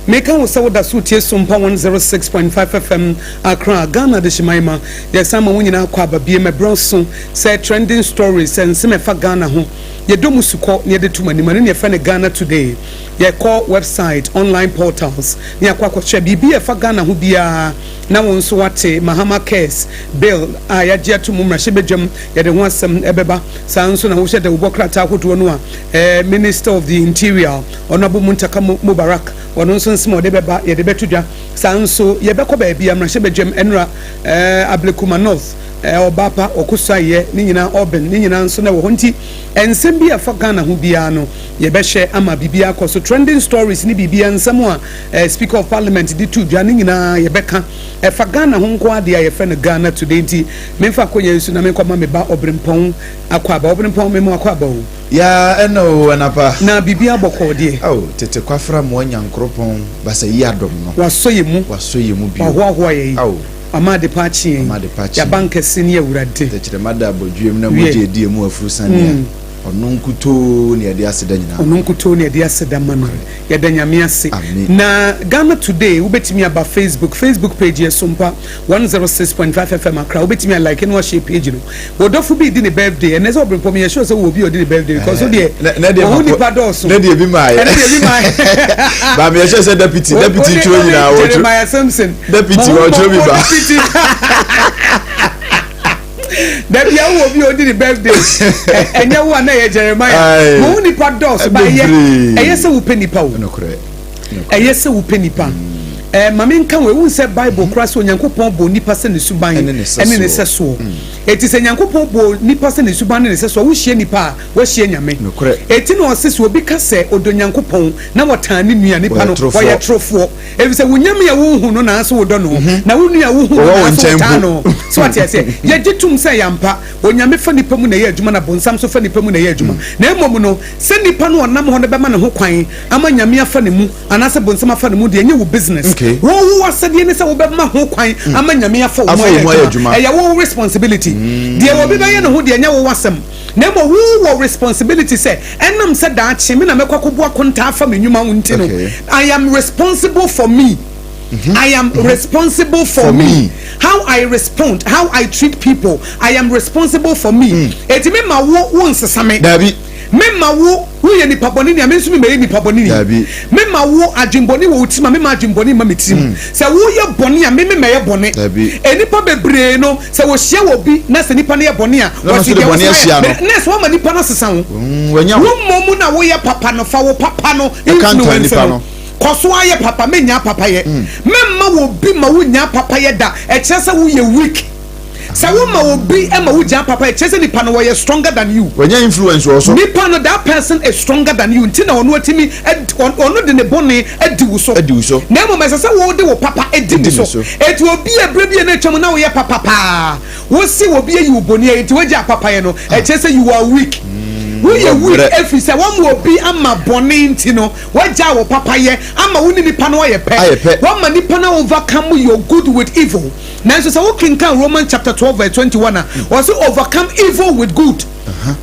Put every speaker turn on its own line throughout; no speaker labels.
Meka wo se woda so tie Sompa 106.5 FM Accra Ghana de Shimaima ya sama wonyina kwa babie mebronso say trending stories and se mefa Ghana ho ye domu suko ne de tumanima ne fa ne Ghana today ye call website online portals ne akwa kwahwe bibi e fa Ghana ho bia na won so wate Mahama case bill ya gia to mumra shebedwam ye de ho asem ebeba san so na wo hye de wobokrata hoto no a Minister of the Interior Honorable Muntaka Mubarak ono nso nsimo de beba ye de betudwa sanso ye bekọ ba bia mrahye bedwam enra Ablekuma North Obapa Okusaye ni nyina Oben ni nyina nso na wo honti ensem bia fa Ghana ho bia no ye behye ama bibia akoso trending stories ni bibia nsem a Speaker of Parliament di tudwa ni nyina ye beka fa Ghana ho nko ade ye fe no Ghana today nti memfa konya nsu na menkwa ma meba Obrempong akwaba Obrempong memo akwaba o
ya eno anapa
na bibia bokode
tete kwafra mo nyankropon basa yi adom no
wasoye mu bi
ho
ye amade pachi ya banka sini awurade
tete mada abodwem na mo je die mu afurusane onunkuto ne yade aseda nyina
onunkuto ne yade aseda mano ya danyame ase na Ghana today ubetimi aba Facebook page ya Sompa 106.5 FM Accra ubetimi like no share page no wodofo bi di ne birthday and so Obrempong me sure say wo bi odi ne birthday because so dey wo ni pados
na dey bi mai ba me sure say deputy tro nyina wo
Jeremiah Samson
deputy wo tro bi ba
that ya wo bi odi the birthday enya wo na ye Jeremiah wo ni pa dos ba ye se wo penipa wo eye se wo penipa mame nka we won say Bible cross onyankopon bo nipa se ne suban ene ne seso eti se nyankopon bo nipa se ne suban ne seso wo hie nipa wo hie nyame eti no osese obi ka se odonyankopon na wotane nua nipa no wo ye trofo ebi se wonyame ya wo hu no na so wo do no na wo nua wo hu na so tano so what say ye gitum se yampa onyame fa nipa mu na ye adwuma na bonsam so fa nipa mu na ye adwuma na emom no se nipa no onam ho ne be ma ne ho kwan ama nyame afa ne mu anase bonsam afa ne mu de enye wo business wo wasade ne se wo be ma ho kwan ama nyame afa wo mo adwuma e ya wo responsibility de wo be ba ye ne ho de enya wo wasem Nemo who responsibility say enam said that me na mekwa kobo akonta afa menwuma wonti no. I am responsible for me. I am responsible for me. How I respond, how I treat people, I am responsible for me. Eti me ma wo nsesame.
Dabi.
Me ma wo ye ni paboni ni amensu me ni paboni ni. Me ma wo adwimboni wo utima me ma adwimboni ma metim. Se wo ye boni a me ye boni. Enipa bebre no se wo hye wo bi na se nipa ne ye boni a wo se boni ahia no. Na se wo ma nipa no sesa wo. Wo momu na wo ye papa no fa wo papa no influence no. Koso aye papa me nya papa ye. Memma wo bi ma wo nya papa ye da. E chese wo ye weak. Say woman will be Emma with your papa, chasing the panel where you're stronger than you. When you influence also, that person is stronger than you. Until now, no Timmy, or not in the bonnet, do so. Never as I will do, papa, it so. It will be a baby nature now, your papa. We'll see what be you bonnet to your papa, and chasing you are weak. We are weak if you say one will be ama bonnet, you know, what jar papa ye, ama winning the panel, a pet. One man, the panel overcome your good with evil. Now, so what can Romans chapter 12 verse 21 also overcome evil with good.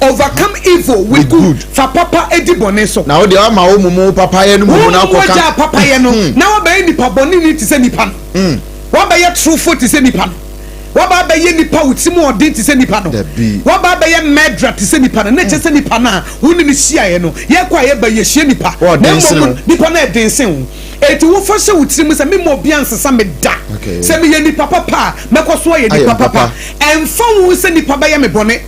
Overcome evil with good. For Papa Edi Boneso. Now they are my own Papa and Papa Yano. Now by any Paboni to send Nipan. What by your true foot to send Nipan? What by any power with more did to send Nipan? What by a madra to send Nipan? And not just any pana, wouldn't see I know. Yet quiet by your shenipa. Or Nipana dancing. Et wo fose wutiri se me mo bianse sa me da se me ye ni papa pa me koso ye ni papa enfo wo se ni papa ye me bone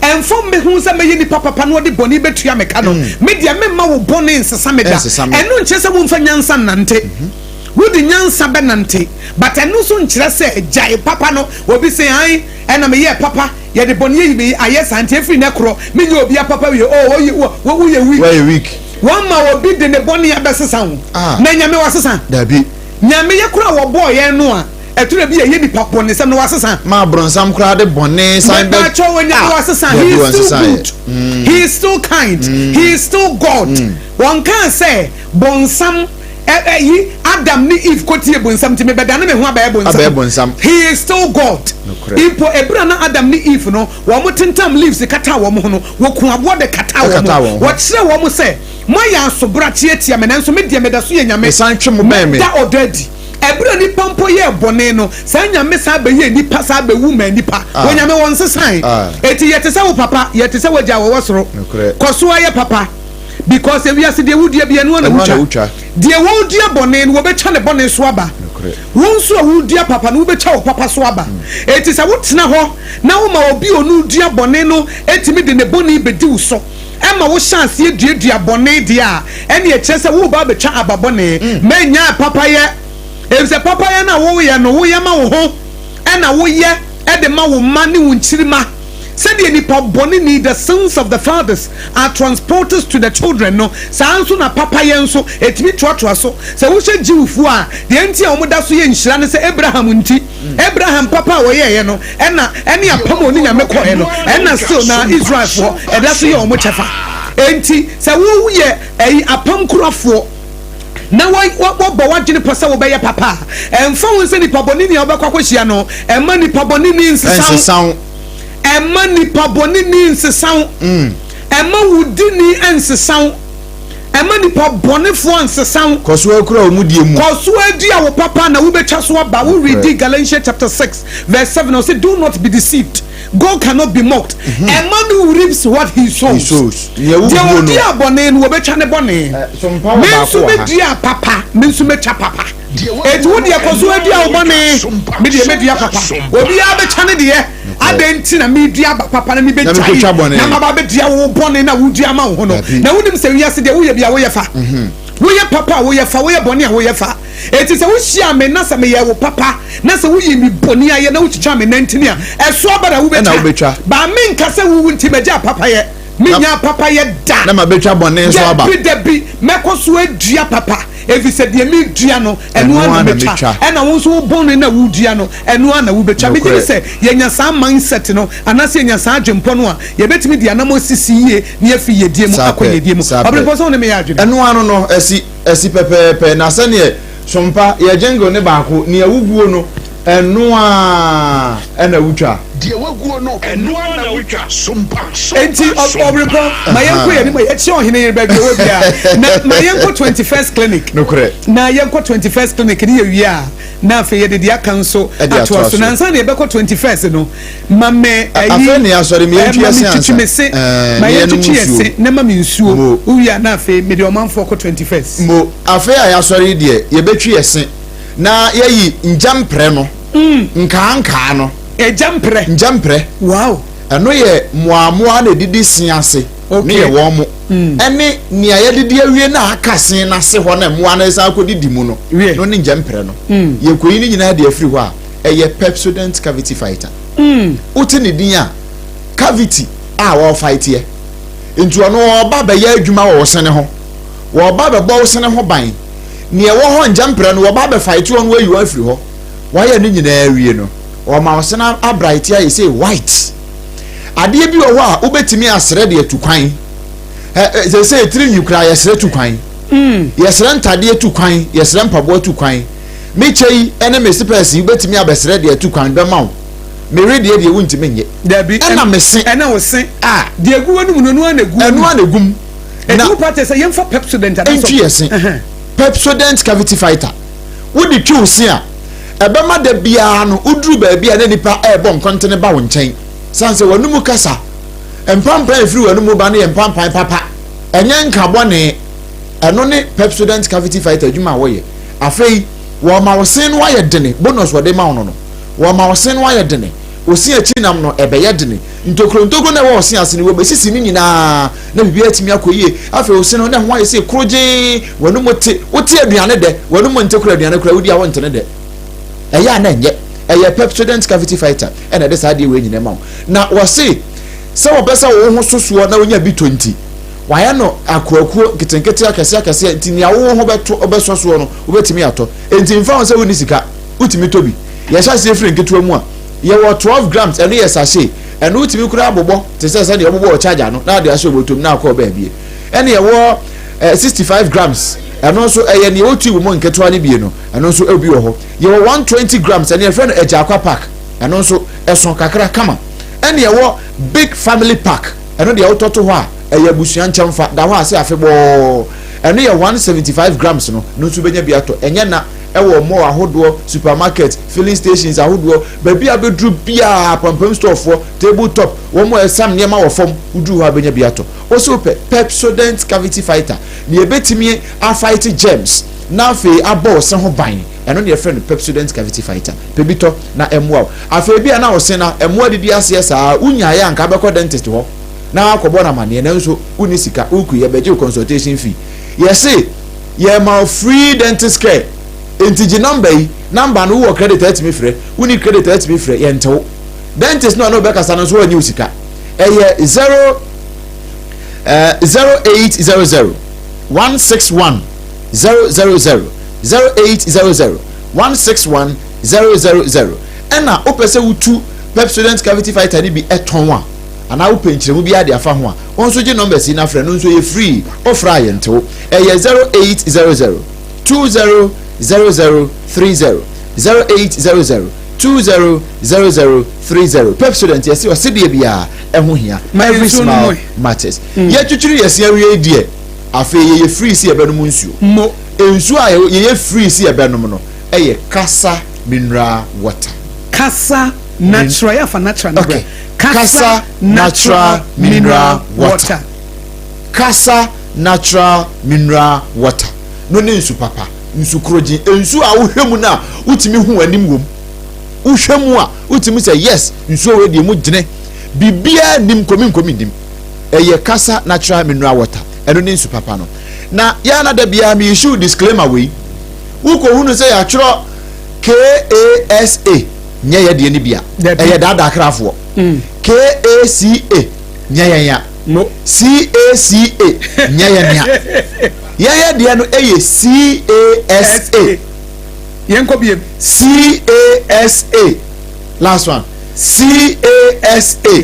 enfo me hu se me ye ni papa pa no de bone betua me ka no me dia me ma wo bone nsesa me da enu nche se wo mfa nyansa nante wo di nyansa be nante but enu so nkyere se jai papa no obi se han ena me ye papa ye de bone ye me aye sante free ne kro me ye obi papa we wo ye weak one ma will be the boni abesesan na nyame wasesa dabi nyame ye kura wo boy ye no a etura bi ye ni papo ne sem no wasesa ma bronsam kura de boni san be cho we nyame wasesa he is still kind he is still God one can say bonsam yi Adam ni Eve kotie bonsam ti me beda na me hu abaye bonsam he is still God ipo ebra na Adam ni Eve no wo motentam leaves kata wo mo no wo ku abo de kata wo wo kire wo mo say Maya so bratia tia me nanso me dia me da so ye nyame san twe mo me da already ebra ni pampo ye bone no san nyame sa ba ye nipa sa ba wu ma nipa wo nyame won sesan eti yete se wo papa yete se wo ja wo wosoro koso aye papa because we are se de wudia bia no na wucha de wudia bone no wo be cha ne bone so aba won so wudia papa no wo be cha wo papa so aba eti se wo tena ho na wo ma obi onu dia bone no eti me de ne bone be di wo so Emma wo chance ye dua bone dia ene ye chese wo ba be twa ababone menya papa ye e se papa ye na wo ye no wo ye ma wo ho ena wo ye e de ma wo ma ne wo nchirima said the nipa bone ni the sons of the fathers are transporters to the children no sanso na papa ye nso etimi toatoa so se wo hye jiwfu a de enti a wo da so ye nhira ne se Abraham nti Abraham papa wo ye no ena ene apam oni nyame ko ye no ena still na Israel fo e da so ye wo chefa enti se wo ye apam kurafo na wo bo wagene pasa wo be ye papa emfa won se nipa bone ni obekwa kwahia no emma nipa bone ni nsesan Emma ni paboni ni nsesan Emma wudi ni ensesan Emma ni paboni fo nsesan koso akura omudie mu koso adua wo papa na wo betwa so aba wo read Galatians chapter 6 verse 7 say do not be deceived God cannot be mocked a man who reaps what he sows ye wo dia bone no wo betwa ne bone mensu me dia papa mensu me cha papa et wo dia koso adua wo bone me dia me dia papa obi a betwa ne dia adenti na media papa na me betwa na ma ba bedia wo bone na wo dia ma wo no na wonim se wiase de wo ye bia wo ye fa wo ye papa wo ye fa wo ye bone a wo ye fa eti se wo hia me na se me ye wo papa na se wo yi mi bone aye na wo chicha me nantini a eso abara wo betwa ba me nka se wo nti meja papa ye minya papa ye da
na ma betwa bone so aba
bi mekoso adua papa evi se de mi dua no eno ana betwa ena wo so bone na wo dua no eno ana wo betwa me dire se ye nya sa mindset no anase ye nya sa adwempo no a ye betimi de anamo sisi ye na afi ye die mu akoye die mu Obrempong so ne me ya adwene
eno ano no esi pepepe na se ne Sompa ye jengo ne baako ne awuguo no Enua ena wutwa.
Die waguo no enua na wutwa sompa.
Enti Obrempong mayenko ye ni ma ye chi Oheneyere ba bi wo bia. Na mayenko 21st clinic.
No correct.
Na yenko 21st clinic ni ye wi a na afa ye de aka nso ato so na nsa na ye beko 21st no mame
afa ni asori me ntwi ase
ansa ma ye tutu yese na mame nsuo wi a na afa me de omanfo ko 21st
mo afa ya asori de ye betwi yese na yeyi njampre no nka njampre
wow
eno ye moamoa na didi sin ase ne ye wo mo ene nia ye didi awie na akasen na se ho na moa na isa akodi mu no no ne njampre no ye koyi ni nyina de afiri ho a eye Pepsodent cavity fighter uti ne din a cavity a wo fight ye ntu ono oba be ya adwuma wo sene ho wo oba be bo sene ho ban ne wo ho njampre no wo oba be fight wo no ayi afiri ho wa ye ni nyina awie no o ma osena abright ya say white ade bi o ho a obetimi asre de atukwan say tiri nyukra ya sre tukwan yesre ntade atukwan yesre mpabo atukwan mechei ene mesipesi obetimi abesre de atukwan be mawo me ready de wuntimi nye
dabi
ena mese
ena wo sen de agu wonu no anagum enu parte say yemfa Pepsodent
adaso Pepsodent cavity fighter wodi twu se a ebema da bia no uduru ba bia na nipa ebom kontene ba wo nchen sanse wanumu kasa empampa efiri wanumu ba na empampa papa enye nkabo ne eno ne Pepsodent cavity fighter djuma wo ye afei wo ma wo sen wa ye dene bonus wo de ma wo no wo ma wo sen wa ye dene osi achi nam no ebe ye dene ntokro na wo osi ase ne wo besisi ni nyina na bibia timi akoyie afei osi no na ho ye se kroje wanumu te wote aduane de wanumu ntekro aduane kra wodi a wo ntene de eya na nye eye Pepsodent cavity fighter ena de saa de we nyina ma na wo se wo besa wo ho soso na wonya bi 20 waya no akroakuo kitenkete akase ntini awo ho beto obesoso no obetimi ato enti mfa won se woni sika utimi tobi ye sha se free nketo mu a ye wo 12 grams eno ye sachet eno utimi kura abobo te se de obobo o charger no na de aso obotom na akọ ba bie ene ye wo 65 grams eno so eye ne otu mu nketo ani bie no eno so ebi wo ho ye wo 120 grams ene ye friend eja akwa pack eno so eson kakra kama ene ye wo big family pack eno de ototo ho a eye busuan chamfa da ho ase afebo eno ye 175 grams no so benya bi ato enye na ewo mo ahodo supermarket filling stations ahodo ba bia bedru bia pampam store for table top wo mo esam niam wo fom udu ho abenya bi ato o so Pepsodent cavity fighter ne ebetimi a fight germs na fe abo se ho ban eno ne friend Pepsodent cavity fighter pebito na emwa afa bia na wo se na emwa didi ase saa unya ya nka be ko dentist ho na akobo na mane na nso uni sika uku ye beje consultation fee yes ye ma free dentist care entiji number no wo credit at me free uni credit at me free yentew dentist no be kasa no so anyi usika eye 0800 161 000 0800 161 000 ena opese wutu Pepsodent cavity fighter ni bi eton a ana wo penchire mu bi ade afa ho a onso je numbers na frɛ no nso ye free ofra yentew eye 0800 20 0030 0800 200030 Pepsodent yesi o sedie bia eho hia every small matters ye twitwiri yesi awie die afa ye free si ebe no mu nsuo mo ensuo a ye free si ebe no no eye kasa mineral water
kasa natural ya fa natural
okay. Kasa natural mineral water kasa natural mineral water no ne nsu papa nsu kroji ensu a wohwemu na utimi hu anim wom wohwemu a utimi say yes nsu we de mu gine bibia nim komi dim eye kasa natural mineral water eno ne nsu papa no na ya na da bia me issue disclaimer we uko hunu say atwro KASA nya ye de ni bia eye dada krafo KACA nya ya
no
CACA nya ya yeye de no eye CASA
yenko biem
CASA last one CASA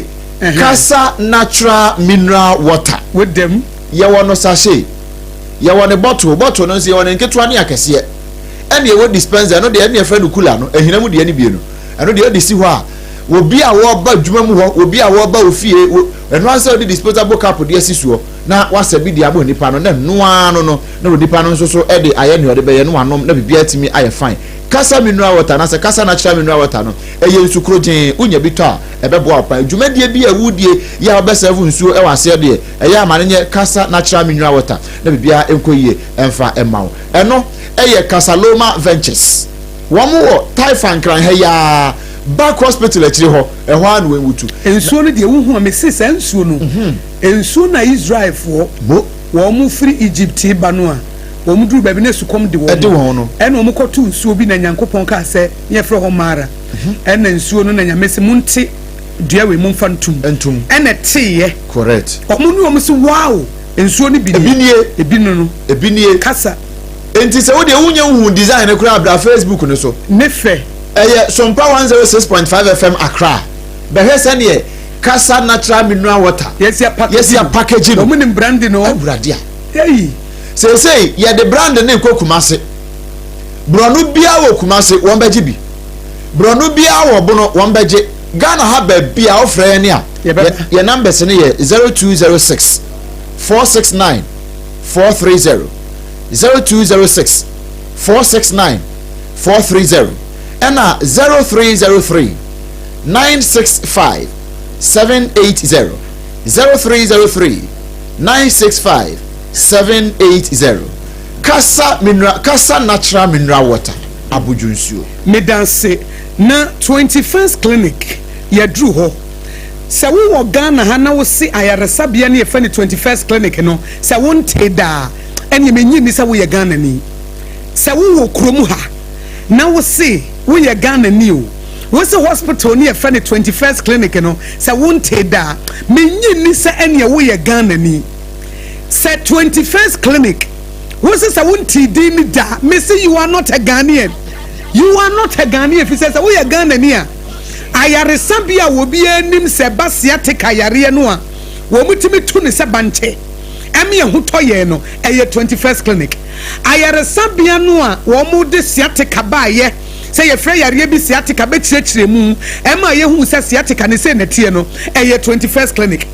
Kasa natural mineral water
with them
ye wono sachet ye wono bottle no se ye wono nketua ne akese ɛne ɛwɔ dispenser no de ɛne ɛfrɛ no cooler no ehina mu de ɛne bie no ɛno de ɛde si hɔ a obi a wɔba dwuma mu hɔ obi a wɔba ofie ɛno ansa de disposable cup de asi soɔ na wasa bi de abo nipa no na noa no na nipa no nso so ɛde ayɛ ne ɔde bɛyɛ no anom na bibia timi ayɛ fine kasa mineral water na sɛ kasa natural mineral water no ɛyɛ nsukuro gyen unya bi tɔ a ɛbɛboa ɔpan dwumadie bi a wudie yɛ a ɔbɛsɛfo nsuo ɛwɔ aseɛ deɛ ɛyɛ amane nyɛ kasa natural mineral water na bibia ɛnkɔ yie ɛmfa ɛma wo ɛno ɛyɛ Casaloma Ventures wɔn wɔ Taifa nkran ha ya back hospital akyire hɔ ɛhɔ a no wɔnwutu
nsuo no deɛ wohu a mesi sɛ nsuo no nsuo na Israel foɔ wɔn mu firi Egypt ba no a wɔn duru baabi na sukom de wɔn no ɛna wɔn kɔto nsuo bi na Nyankopɔn ka sɛ yɛfrɛ hɔ Mara ɛna nsuo no na Nyamesi mu nte dua we mu mfa ntum ɛna teeyɛ
correct
wɔn ne wɔn so wow nsuo no bi nie kasa
enti sɛ wo de wunya hu design no kura abra Facebook no so
ne fɛ
ɛyɛ Sompa 106.5 FM Accra bɛhwɛ sɛ ne kasa natural mineral water
yes ya
package no
wɔn ne brand no
awurade a
hey
sɛ yɛ de brand ne kɔ Kumase brɔno bia wɔ Kumase wɔn bɛgye bi brɔno bia wɔ bono wɔn bɛgye Ghana ha ba bia ofrɛ ne a yɛ numbers ne yɛ 0206 469 430 0206 469 430 ɛna 0303 965 780 0303 965 780 kasa natural mineral water abudwunsuo
medanse na 21st clinic yadru ho sɛ wo Ghana ha na wo se ayaresabea ne yɛfa ne 21st clinic no sɛ wo nte da ɛne menyi ni sɛ wo yɛ Ghana ni sɛ wo kurom ha na wo se wo yɛ Ghana ni o wo se hospital ne yɛfa ne 21st clinic no sɛ wo nte da menyi ni sɛ ɛne wo yɛ Ghana ni sɛ 21st clinic wo se sɛ wo nte di ni da me say you are not a Ghanaian fi sɛ wo yɛ Ghana ni a ayaresabea wo bi anim sɛ basiatica yare no a wo mutimi tu ne sɛ bante ɛme ho tɔyɛ no ɛyɛ 21st clinic ayaresabea no a wo mu de siatica baayɛ sɛ yɛfrɛ yare bi siatica bɛkyerɛkyerɛ mu ɛma yɛhu sɛ siatica ne sɛ natie no ɛyɛ 21st clinic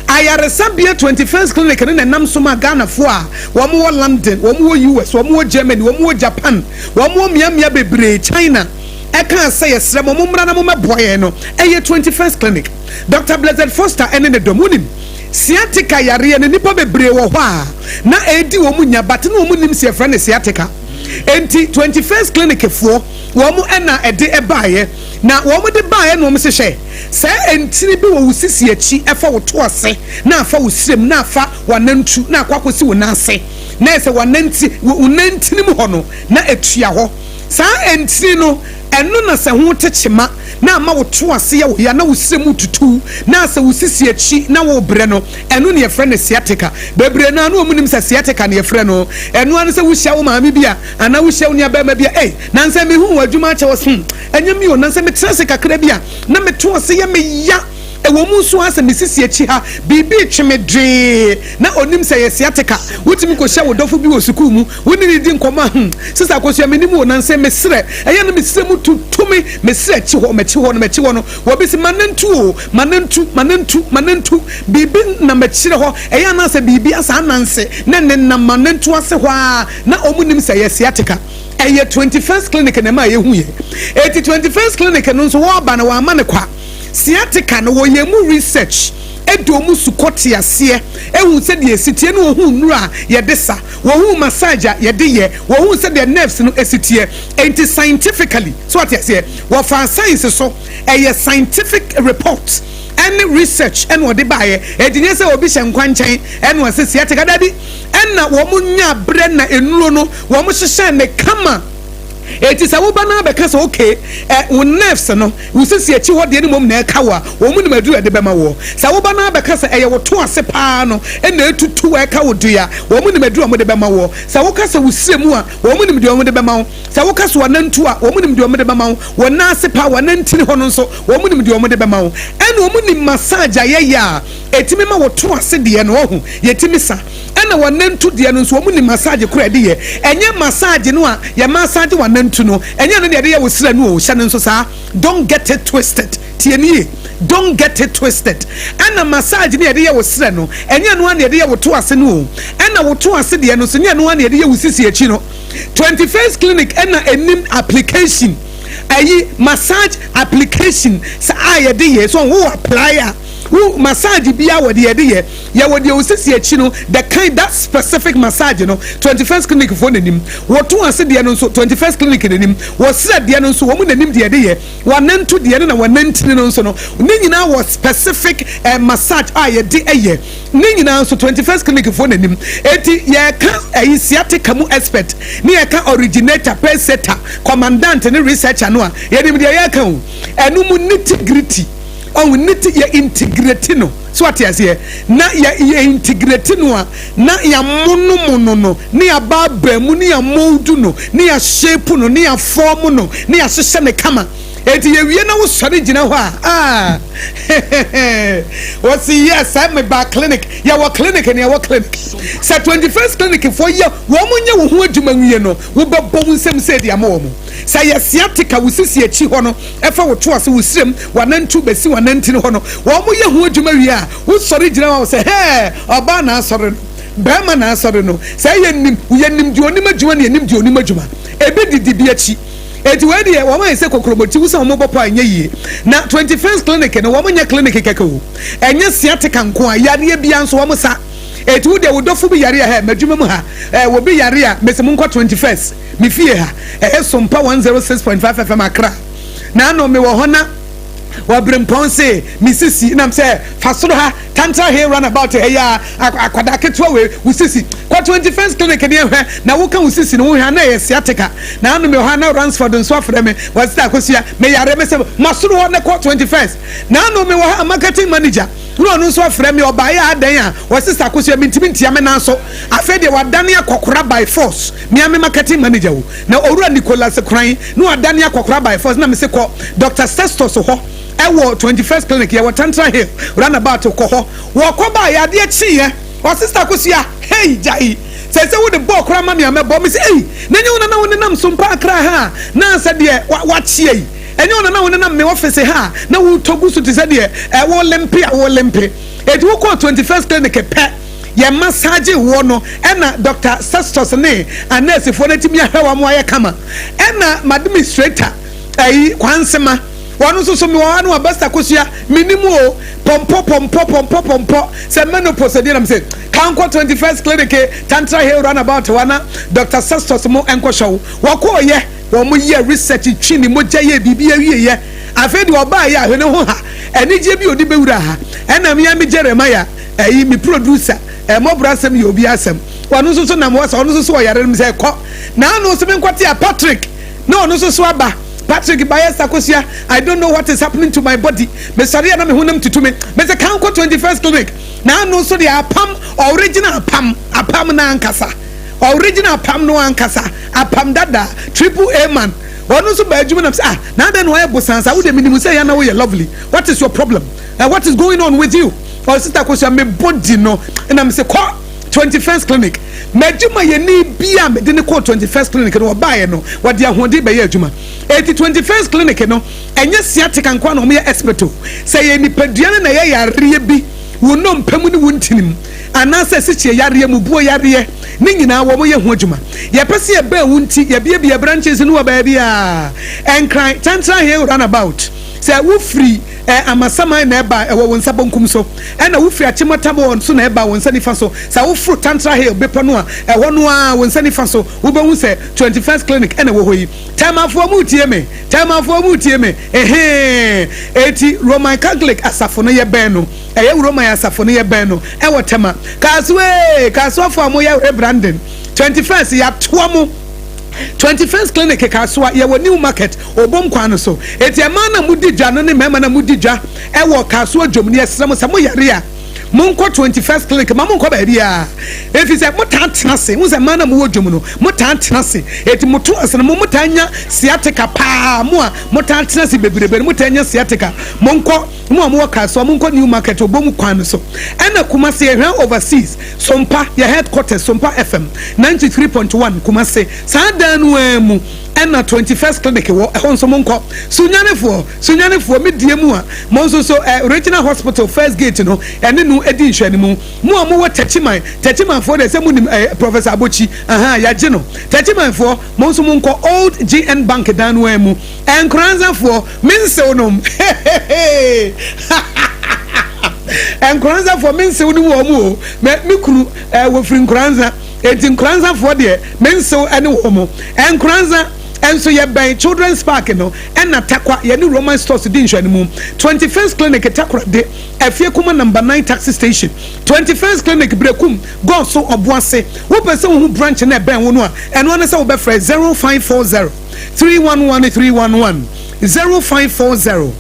ayaresabea 21st clinic ne nam so ma Ghana fo a wo mu wɔ London wo mu wɔ US wo mu wɔ Germany wo mu wɔ Japan wo mu miamia bebree China ɛka sɛ yɛsrɛ mo mmra na mo mɛboa no ɛyɛ 21st clinic Dr. Blessed Foster ɛne ne dɔm wonim sciatica yare ne nipa bebree wɔ hɔ a na edi wo mu nya bat na wo mu nim sɛ yɛfrɛ ne sciatica enti 21st clinic foɔ wo mu ɛna ɛde ɛbaayɛ na wo mu de baayɛ no mo se hwɛ sɛ entini bi wo sisi achi ɛfa wo to ase na afa wo srem na afa wanantu na akwakosi wo nanse na ɛsɛ wananti wo nantini mu hɔ no na etua hɔ saa entini no ɛno na sɛ ho tekyema na ama wo to ase yɛ wo ya na wo srem tutu na sɛ wo sisi achi na wo brɛ no ɛno ne yɛfrɛ ne sciatica bebree na no omunim sɛ sciatica ne yɛfrɛ no ɛno an sɛ wo hyia wo maame bi a ana wo hyia wo nia bɛma bi a na nsɛ me hu wo adwuma akyɛ wo ɛnyɛ mi o na nsɛ me trase kakra bi a na me to ase yɛ me ya ɛwɔ mu nso asɛ me sisi achi ha bibi tweme dwee na onim sɛ yɛ sciatica wotimi ko hyia wo dɔfo bi wɔ sukuu mu woni ne di nkɔma sisa akosua me nim wo na nsɛ me srɛ ɛyɛ no me srɛ mu tutumi me srɛ achi hɔ mechi hɔ no wo bi se manantu bibi na mekyerɛ hɔ ɛyɛ na sɛ bibi asa ananse na ne na manantu ase hɔ a na omunim sɛ yɛ sciatica ɛyɛ 21st clinic na ma yɛ hu yɛ 21st clinic no nso wo ba na wa ma ne kwa sciatica no wo ye mu research edo mu sukoti ase ehu se de esitie no hu nura ye de sa wo hu massage ye de ye wo hu se de nerves no esitie enti scientifically so what ase wo fa science so scientific report any research and what de bae edinye se obi hye nkwanchen and wo se sciatica dadi na wo mu nya bre na enuro no wo mu hyehye ne kama eti sa wo ba na be ka so okay wo nerves no wo sisi achi ho de ne mom na eka wa wo mu ne maduru de be ma wo sa wo ba na be ka so wo to ase pa no na etutu eka wo dua wo mu ne maduru mo de be ma wo sa wo ka so wo siremu a wo mu ne de wo de be ma wo sa wo ka so wanantu a wo mu ne de wo de be ma wo wo na ase pa wanantini ho no so wo mu ne de wo de be ma wo wo mu ne massage ya etimi ma wo to ase de no ho yetimi sa na wanantu de no so wo mu ne massage kura de ye enye massage no a ye massage wanantu no enya no de ye wo sira no o hye no so saa don't get it twisted tienie don't get it twisted ana massage ne de ye wo sira no enya no an de ye wo to ase no o ana wo to ase de no so nya no an de ye wo sisi achi no 21st clinic ana enim application ayi massage application sa aye de ye so wo apply who massage bia wo de ye ya wo de osisi achi no the kind that specific massage no 21st clinic for nanim wo to ase de no so 21st clinic nanim wo sira de no so wo mu nanim de ye wanantu de no na wanantini no so no ni nyina wo specific massage aye de eye ni nyina so 21st clinic for nanim eti ye ka ayi sciatica mu expert ni ye ka originator peseta commandant ni researcher no a ye nim de ye ka o enu mu nitty-gritty on niti ya integrate no so what you say na ya integrate no na ya mono no ni ya baba mu ni ya moldu no ni ya shape no ni ya form no ni ya hye ne kama eti ye wie na wo sori gina ho a what's yes I'm back clinic ya wo clinic and ya wo clinic say 21st clinic for ye wo munye wo ho adwuma nwie no wo bebo nsem say dia ma wo mo say ya sciatica wo sisi achi ho no efa wo to ase wo sirem wanantu besi wanantini ho no wo mo ye ho adwuma wie a wo sori gina wo say hey oba na sori no bema na sori no say ye nim di onim adwuma ne nim di onim adwuma ebe didi bi achi eti we de wo man se kokromoti wo se wo bopo anya yie na 21st clinic no wo nya clinic kekeko enye sciatica nko a yare bia nso wo sa eti wo de wo dofo bi yare ha madwuma mu ha wo bi yare a mesem nko 21st mi fie ha Sompa 106.5 FM Accra na no me wo hona Obrempong say misisi nam say fasoro ha tantra here run about ya akwada ketwa we sisi kwa 21st clinic ne hwe na wo kan usisi no hwe na ye sciatica na anu me ha na Ransford nso afre me was ta Akosua me yare me se masoro ho na kwa 21st na anu me wo ha marketing manager no nso afre me oba ya adan a was ta Akosua mintimi ntia me na so afa de wadane akokora by force me am marketing manager wo na owura Nicholas Kran no wadane akokora by force na me se ko Dr. Sestos ho ewo 21st clinic ya tantra here run about to ko wo ko ba ya de chi ye o sister Akosua hey jai say wo de ball kra ma me amebo me say hey na nyu na wo nam Sompa Accra ha na say de wa chi yi enyu na wo nam me office ha na wo togu so te say de wo lempe et wo ko 21st clinic pe ye massage wo no ena Dr. Sestos ne anese fo na timi ahwa mo aye kama ena administrator kwansema wanu so mi wanu abasta Akosua minimu o pompo se menopause dey am say kanko 21st clinic tantra here run about wana Dr. Sestos mo enko show wako ye wo mo ye research twini mo jaye bibia wie ye afedi oba ye ahwe ne ho ha eni je bi odi bewura ha ena me ya mi Jeremiah mi producer mo brasem ye obi asem wanu so na mo wasa wanu so yare me say ko na anu so me nkwati a Patrick no anu so aba Patrick Bias Akosua, I don't know what is happening to my body. Me sorry na me hunam tutume. Me se kanko 21st clinic. Na no so the apam original apam na ankasa. Original apam no ankasa. Apam dada triple A man. One so ba adwuma na say na den wo bosansa wo de minimum say ya na wo ye lovely. What is your problem? What is going on with you? Or sister Akosua me body no na me say ko 21st clinic medjuma ye ni bia me de ne ko 21st clinic no obaye no wode ahode be ye adwuma 21st clinic no enye sciatica nko na o me experto say ye nipadua na ye yare bi wo no mpamu ni wontinim anase siche yare mu buo yare ni nyina wo mo ye ho adwuma ye pese ye ba wonti ye bia branches no ba bia enkran tantra here run about say wo free amasama na eba ewo wonsa bonkum so na wo free achimotabo so na eba wonsa nifa so say wo fru tantra here bepo no a ewo no a wonsa nifa so wo be hu say 21st clinic na wo hoyi tamafo mu tie me eti Roman Catholic asafo no ye ben no Roman asafo no ye ben no ewo tema kaswe fo mo ye rebranding 21st ya toamo 21st clinic Akosua ye wo new market obom kwano so eti ema na mudidwa no ne mema na mudidwa e wo Akosua dwom ne esrem sa mo yare a monko 21st clinic ma monko ba bia if you say motantena se mo say man na mo wodwom no motantena se eti moto asena mo motanya sciatica pa mo a motantena se bebrebe motanya sciatica monko mo ka so monko new market obom kwan so ena Kumasi ehwan overseas Sompa your headquarters Sompa FM 93.1 Kumasi sa danu emu ena 21st clinic wo ehonso monko sunyanefo medie mu a monso so regional hospital first gate no ene nu edi nhwani mu mo wo techiman for the same Professor Abochi ya je no techiman for monso monko old GN bank danu emu enkranza for menseonom enkranza for menseonu wo mu me kunu wo free enkranza eti enkranza for de mensew ene wo mu enkranza and so ye by children's park no and atakwa ye ni Roman stores di nhwani mu 21st clinic takwa de afie kuma number 9 taxi station 21st clinic brekum go so oboase wo pese wo branch na ben wo no a eno na se wo be frɛ 0540 311 311 0540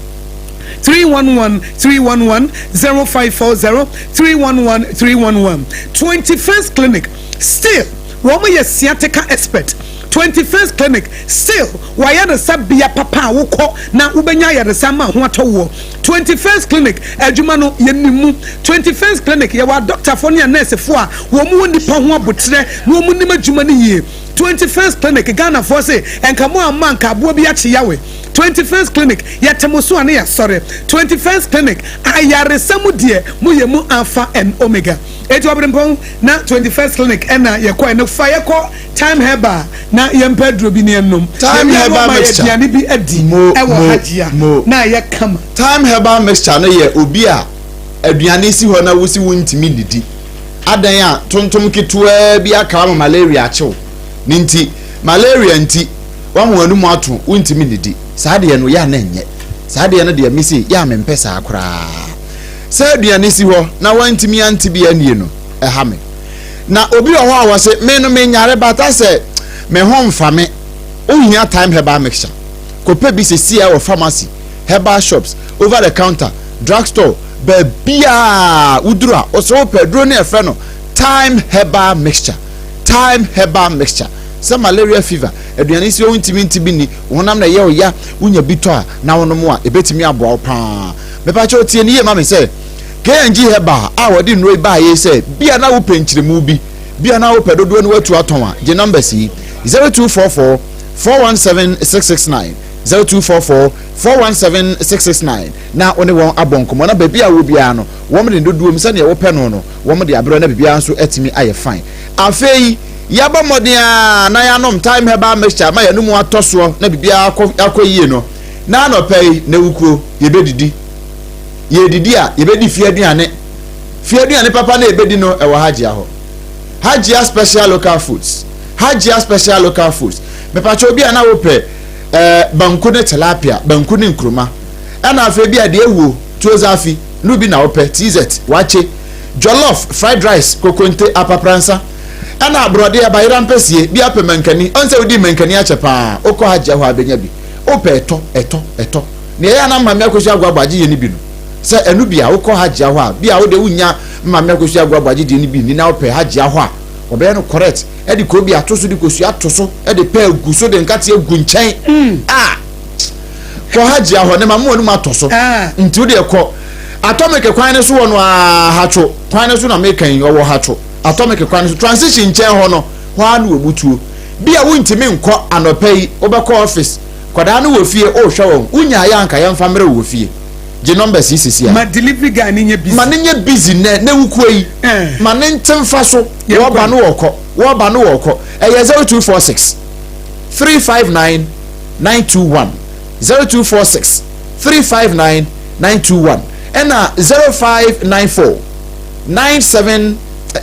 311 311 0540 311 311 21st clinic still Roma ye sciatica expert 21st clinic still why the sabia papa woko na ubenya ya sama ho atowo 21st clinic adwuma no yenimu 21st clinic ye wa doctor for ne nurse fo a wo mu nipa ho abotre wo mu nim adwuma ne yie 21st clinic Ghana for say enka mo amanka abo bi achi yawe 21st clinic yatemoso ane ya sorry 21st clinic ayare samu die mu yemu alpha and omega eto Obrempong na 21st clinic ena yekọ ene fa yekọ time heba na yempedro bi ne enum
time heba mixture
aduane bi adi ewo hajia na yekama
time heba mixture no ye obi a aduane si ho na wosi wontimi didi adan a tontom ketua bi aka malaria achew ninti malaria nti wamu anum ato wontimi didi saade no ya na enye saade no de misi ya mempe sa akra sa aduane si ho na wantimi antibia nie no ehame na obi ho a wo se me no me nyare bata se me ho mfa me ohia time herbal mixture kope bi se sia wo pharmacy herbal shops over the counter drugstore bia udura oso pedro ne efe no time herbal mixture some malaria fever aduane si ontimi ntibi ni wonam na ye oya unya bito a na wonom a ebetimi aboa pa mepa cho tie ni ye ma me se KNG heba a wodi nroi ba ye se bia na wo penchiremu bi bia na wo pedodo no watu aton a je number si 0244 417669 0244 417669 na one won abonkomo na ba bia wo bia no wo me dodo mi se ne wo pe no wo me de abro na bia nso etimi aye fine afei yaba modia na ya nom time heba mixture ma ya numu atoso na bibia akoyie no na no pay na wukuo yebedidi yedidi a yebedi fiaduane papa na ebedi no ewo hajia ho hajia special local foods me pacho bia na wo pe banku ne tilapia banku ne nkruma ana afa bia de ewo tuozafi no bi na wo pe tz wache jollof fried rice kokonte apapransa ana abrode ya bayira mpesie bia pe mankani onse odi mankani achepa okọ hajia ho abenya bi ope eto ne ya na mamia kosi agwagbaji ye ni bi no se enu bia okọ hajia ho a bia wo de wunya mamia kosi agwagbaji de ni bi ni na ope hajia ho a obe no correct e di ko bi atoso di kosi atoso e de pe aguso de nkate agu nchen ko hajia ho ne mamu onu atoso nti wo de ko atomic kwan ne so wo no hacho kwan ne so na mekan wo hacho atomic kwan so transition nchen ho no ho anu obutuo bia wo ntimi nkọ anopai obekọ office kwada no wo fie o hwe wo unya ya anka ya mfa mere wo fie je number CCC
ma delivery guy ni nya busy
ma ni nya busy na wukuo yi ma ni ntemfa so wo ba no woko eye 0246 359 921 0246 359 921 ena 0594 97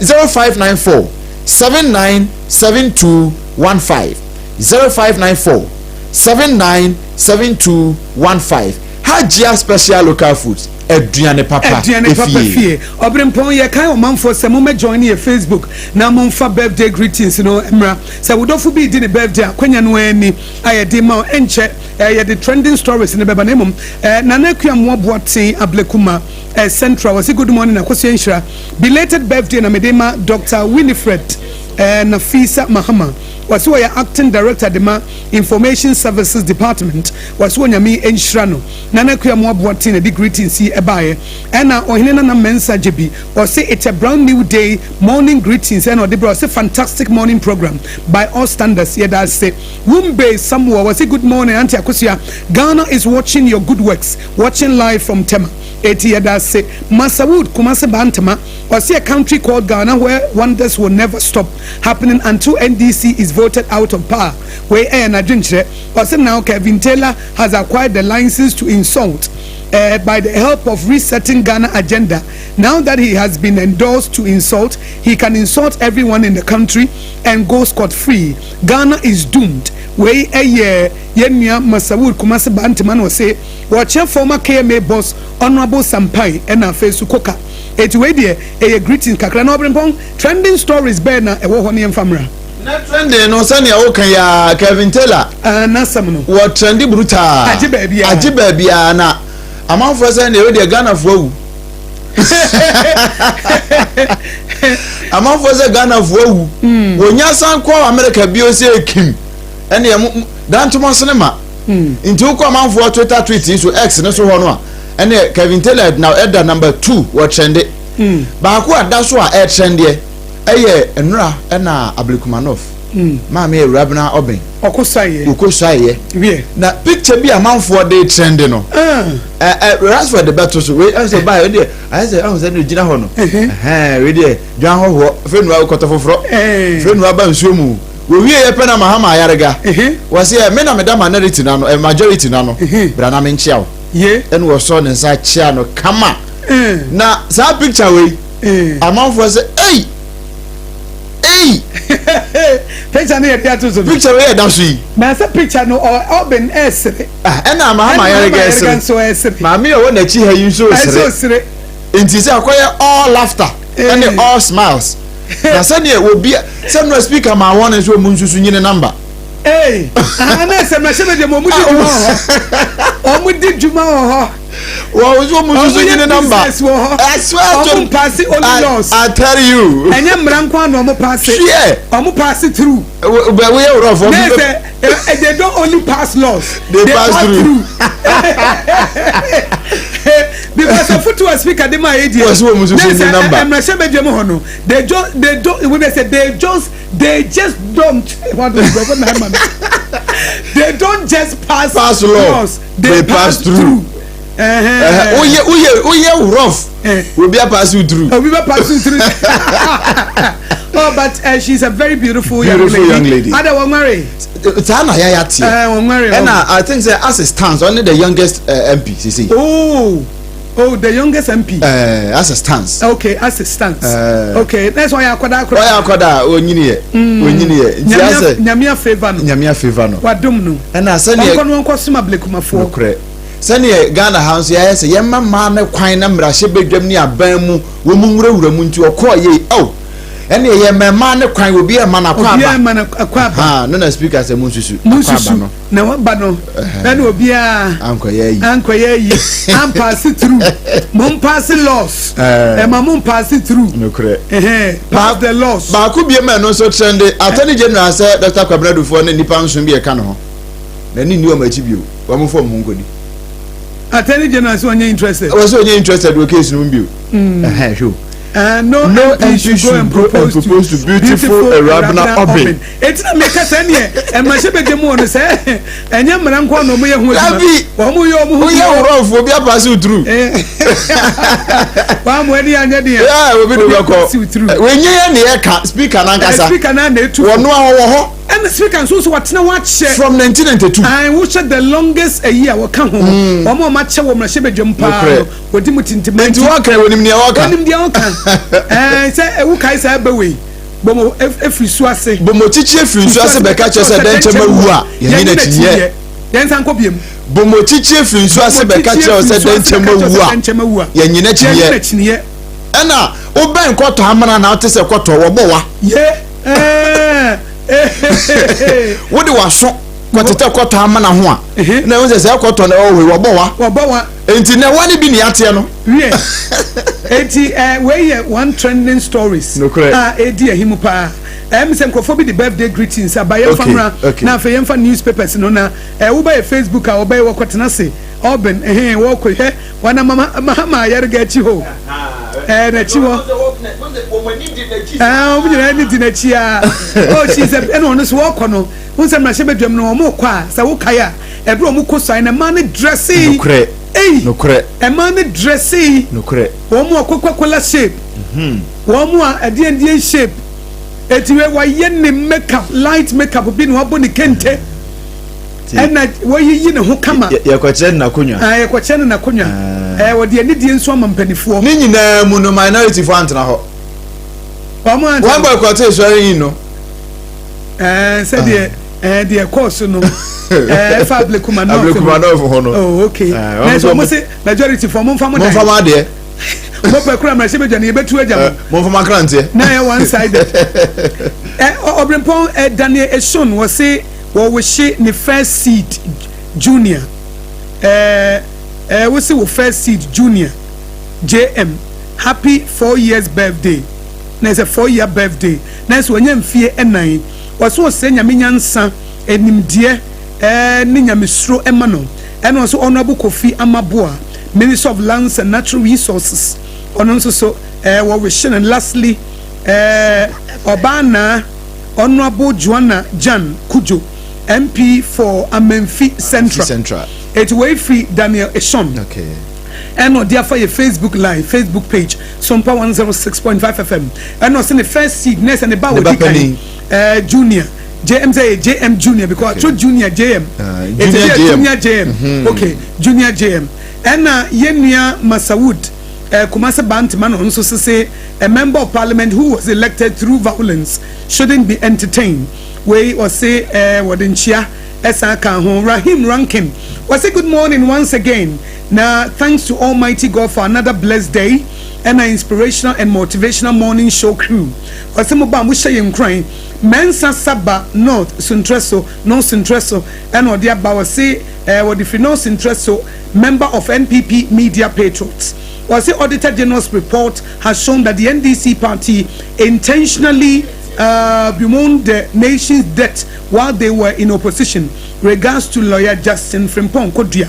0594 797215 0594 797215 Hajia special local foods aduane papa
efie Obrempong ye kan omanfo se mo me join your Facebook na mo mfa birthday greetings no emra se wodofo bi di ne birthday akwanya no ani ayede ma enche ye the trending stories ne beba nemum na na kuam boaten ablekuma central was good morning Akosua Nhyira belated birthday na medema Dr. Winifred Nafisa Mahama was who acting director dema information services department was who nyami enhyira no nana kuamwa boatin the greetings see ebaye na ohenena na mensa jebi or say it's a brand new day morning greetings and the bro say fantastic morning program by all standards here that say Wumbe Samuel was a good morning Auntie Akosua Ghana is watching your good works watching live from Tema here that say Masawood Kumase Bantama was a country called Ghana where wonders will never stop happening until NDC is voted out of power. Where also now Kevin Taylor has acquired the license to insult by the help of resetting Ghana agenda. Now that he has been endorsed to insult, he can insult everyone in the country and go scot-free. Ghana is doomed. Where Yenya Masawood Kumase Bantaman was say, watch your former KMA boss Honorable Sampai and Afesu Koka. It's way there a greeting kakra na Obrempong trending stories be na ewo honi emfamra
na trending no sani ya okan ya Kevin Taylor
na samno
wo trendy brutal aje bia na amanfo say na we dey Ghana fo awu amanfo say Ghana fo awu wonya san ko America bi o say kim ene dan to mo sinema nti ko amanfo Twitter tweet so X no so ho no a ene Kevin Taylor now elder number 2 what trendy ba ko ada so a trendy eye enura na Ablekumanov maame Rabna Oben okosaye na picture bi amanfo dey trend no Ransford the battle so we say buy dey I say no gina ho no we dey dwan ho fenu akoto foforo fenu aba nsuomu we ye pe na mahama ayarega we say me na me da minority na no majority na no bra na me nchia and was so nsa chia no kama na sa picture we amanfo say
picture no yet to so
picture we da so yi
na sa picture no Oben esre
na mahama ayarega esre ma me o na chi ha yi so esre enti say akoye all laughter and all smiles na say ne obi say no speaker ma won so mu nsusu nyine number ana se ma shebe de mo mudi juma ho o mudi juma ho wa ozo mu nsusu nyine number I swear to pass only loss I tell you enye mranko an o mo pass o mo pass through we we rough they don't only pass loss they pass through because the football speaker dey my age was wo mu nsusu nyine number em na shebe de mo ho no they don't when they say they just don't what they don't just pass loss they pass through rough will be a pass you through oh but she's a very beautiful young lady ada won marry tana yayati and I think say as it stands only the youngest MP see Oh, the youngest MP. As it stands.
Okay, as it stands. Okay, that's why I akwada.
Onyini ye.
Nyamia favor no. Wadum no.
And I send you.
Kono nkosuma Blekumafo.
Okre. Send you Ghana house ya say yemma ma na kwan na mra hye bedwam ni aban mu wo mu nwurawura mu nti okoye oh. And ye ma na kwan obi e ma na kwa ba.
Obi e ma na kwa ba.
Ha, no na speaker say munsusu.
Munsusu. Na wa ba no. Na obi a ankoye yi. Am pass through. Mum pass loss. Ma mum pass through.
No correct.
Pass the loss.
Ba ku bi ma no so trend Attorney General say Dr. Kwabena fo na nipa nso bi e ka no ho. Na ni o ma chi bi o. Wa mo fo mo nkodi.
Attorney General so onye interested.
Was onye interested we case no bi o. Sure.
No MP should go and propose to beautiful
Rabna Oben.
It's not make us any and my shepherd on say and young man no mo ye hu
rough will be a pass you through.
Wa mo ani anya dia.
Yeah, we be do through. When you near speaker na nkasa. Speaker na etu. Wo no ho.
And the speaker so what na watch
from 1992.
I watched the longest a year what come home. One more match wo ma shepherd jumpa. Wo di mutintimenti.
Enti wa kan wonim ne wa kan.
Wonim dia wa kan. Say e wo kai say abawe. Bomo efri so ase.
Bomo chichi efri so ase be ka che say den chema wu a. Ye ni na tinye.
yɛn san kɔ biem
bomochichi firi nso ase bɛka kyerɛ wo sɛ dɛnkyɛma wu a yɛnyina kyiniɛ ɛna wobɛn kɔtɔ amana na wote sɛ kɔtɔ wɔbɔ wa wode waso kɔtete kɔtɔ amana ho a na wo sɛ sɛ kɔtɔ na wɔbɔ wa enti na wani bi ni ateɛ no
enti we here one trending stories edi ahimu pa sɛ nkurɔfoɔ bi de birthday greetings abayɛ famra na afei yɛmfa newspapers no na wo ba Facebook a wo ba wɔ kɔtena se Oben wo kɔ hɛ wana mama yarga akyi ho na akyi ho omunyina ni di na akyi a she said ɛna ɔno so wɔkɔ no wo sɛ mra hyɛ badwam no ɔmo kɔ a sɛ wo kae a ɛbro ɔmo kɔ sɔe na man dressing nokre man dressing
nokre
wɔn mu akɔkɔkɔla shape wɔn mu a ɛdeɛ shape etiwe wɔyɛ ne makeup light makeup bi na wɔbɔ ne kente ɛna wɔyiyi ne ho kama
yɛkɔkyerɛ na konwa
yɛkɔkyerɛ ne na konwa wɔde ani die nso ama mpanifoɔ
ne nyinaa mu no minority fo antena hɔ
wɔn
boy kɔte sɔre yi no
sɛdeɛ deɛ course no fa ablekuma no
ho no
oh okay na so mo se majority for mo mfa mo
de
mo pe kura mra shebe dwane yebetu agya
mo mfa makrante
na one side Obrempong Daniel Eshon was say we she ne first seed junior we say we first seed junior JM happy 4 years birthday na is a 4-year birthday na so anya mfie enan waso se nyame nyansa enimdie ne nyamesuro ema no eno also honorable Kofi Amaboa Minister of Lands and Natural Resources ono so we wish and lastly Obana honorable Joanna Jan Kujo MP for Amenfi Central it way free Daniel Eshon
okay
and no therefore your Facebook live Facebook page Sompa 106.5 FM and no the first seed next and about junior JM junior because okay. Junior JM junior JM okay junior JM and Yenya Masawood Kumasa Bantman also say a member of parliament who was elected through violence shouldn't be entertained we or say Wadenchia Esaka Rahim Rankin was a good morning once again. Now, thanks to Almighty God for another blessed day and an inspirational and motivational morning show crew. Wasemoba musha crying. Mensa Saba North Suntreso, no Suntreso, and Odehyieba was say if no Suntreso, member of NPP Media Patriots. Was the Auditor General's report has shown that the NDC party intentionally bemoaned the nation's debt while they were in opposition. Regards to lawyer Justin Frimpong Kodria.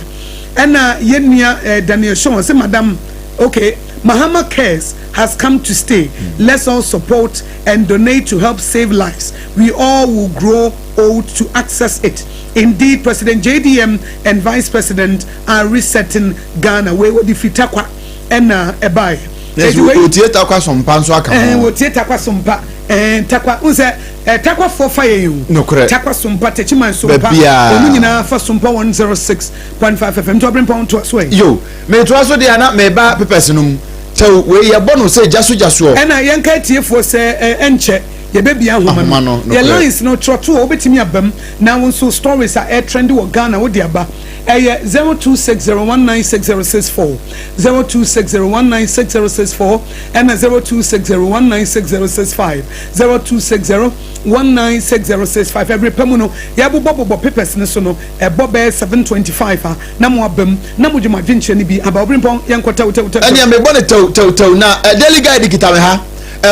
And Yenya Daniel Shaw say, Madam, okay, Mahama Cares has come to stay. Let's all support and donate to help save lives. We all will grow old to access it. Indeed, President JDM and Vice President are resetting Ghana. We will defeat Takwa and Ebai.
Yes, we will take Takwa Sompa so
and we'll take Takwa Sompa and Takwa Unse Takwa for fire. No correct. Takwa Sompa Techiman Sompa. Omunina for Sompa 106.5 FM to Obrempong to us way. Yo,
me to us so they are not me ba personum. So we are born say jasu.
And I yanka tie for say enche. Ye baby ahoma no. Ye lines no troto obetimi abam. Now so stories are air trendy wo Ghana Odehyieba. 0260196064 0260196064 and 0260196065 0260196065 every pemuno yabu bobo papers ne so no e bobe 725 na mo abam na mo djuma dwinche ni bi aba Obrempong yankota wuta
anya me bone taw na daily guide kita me ha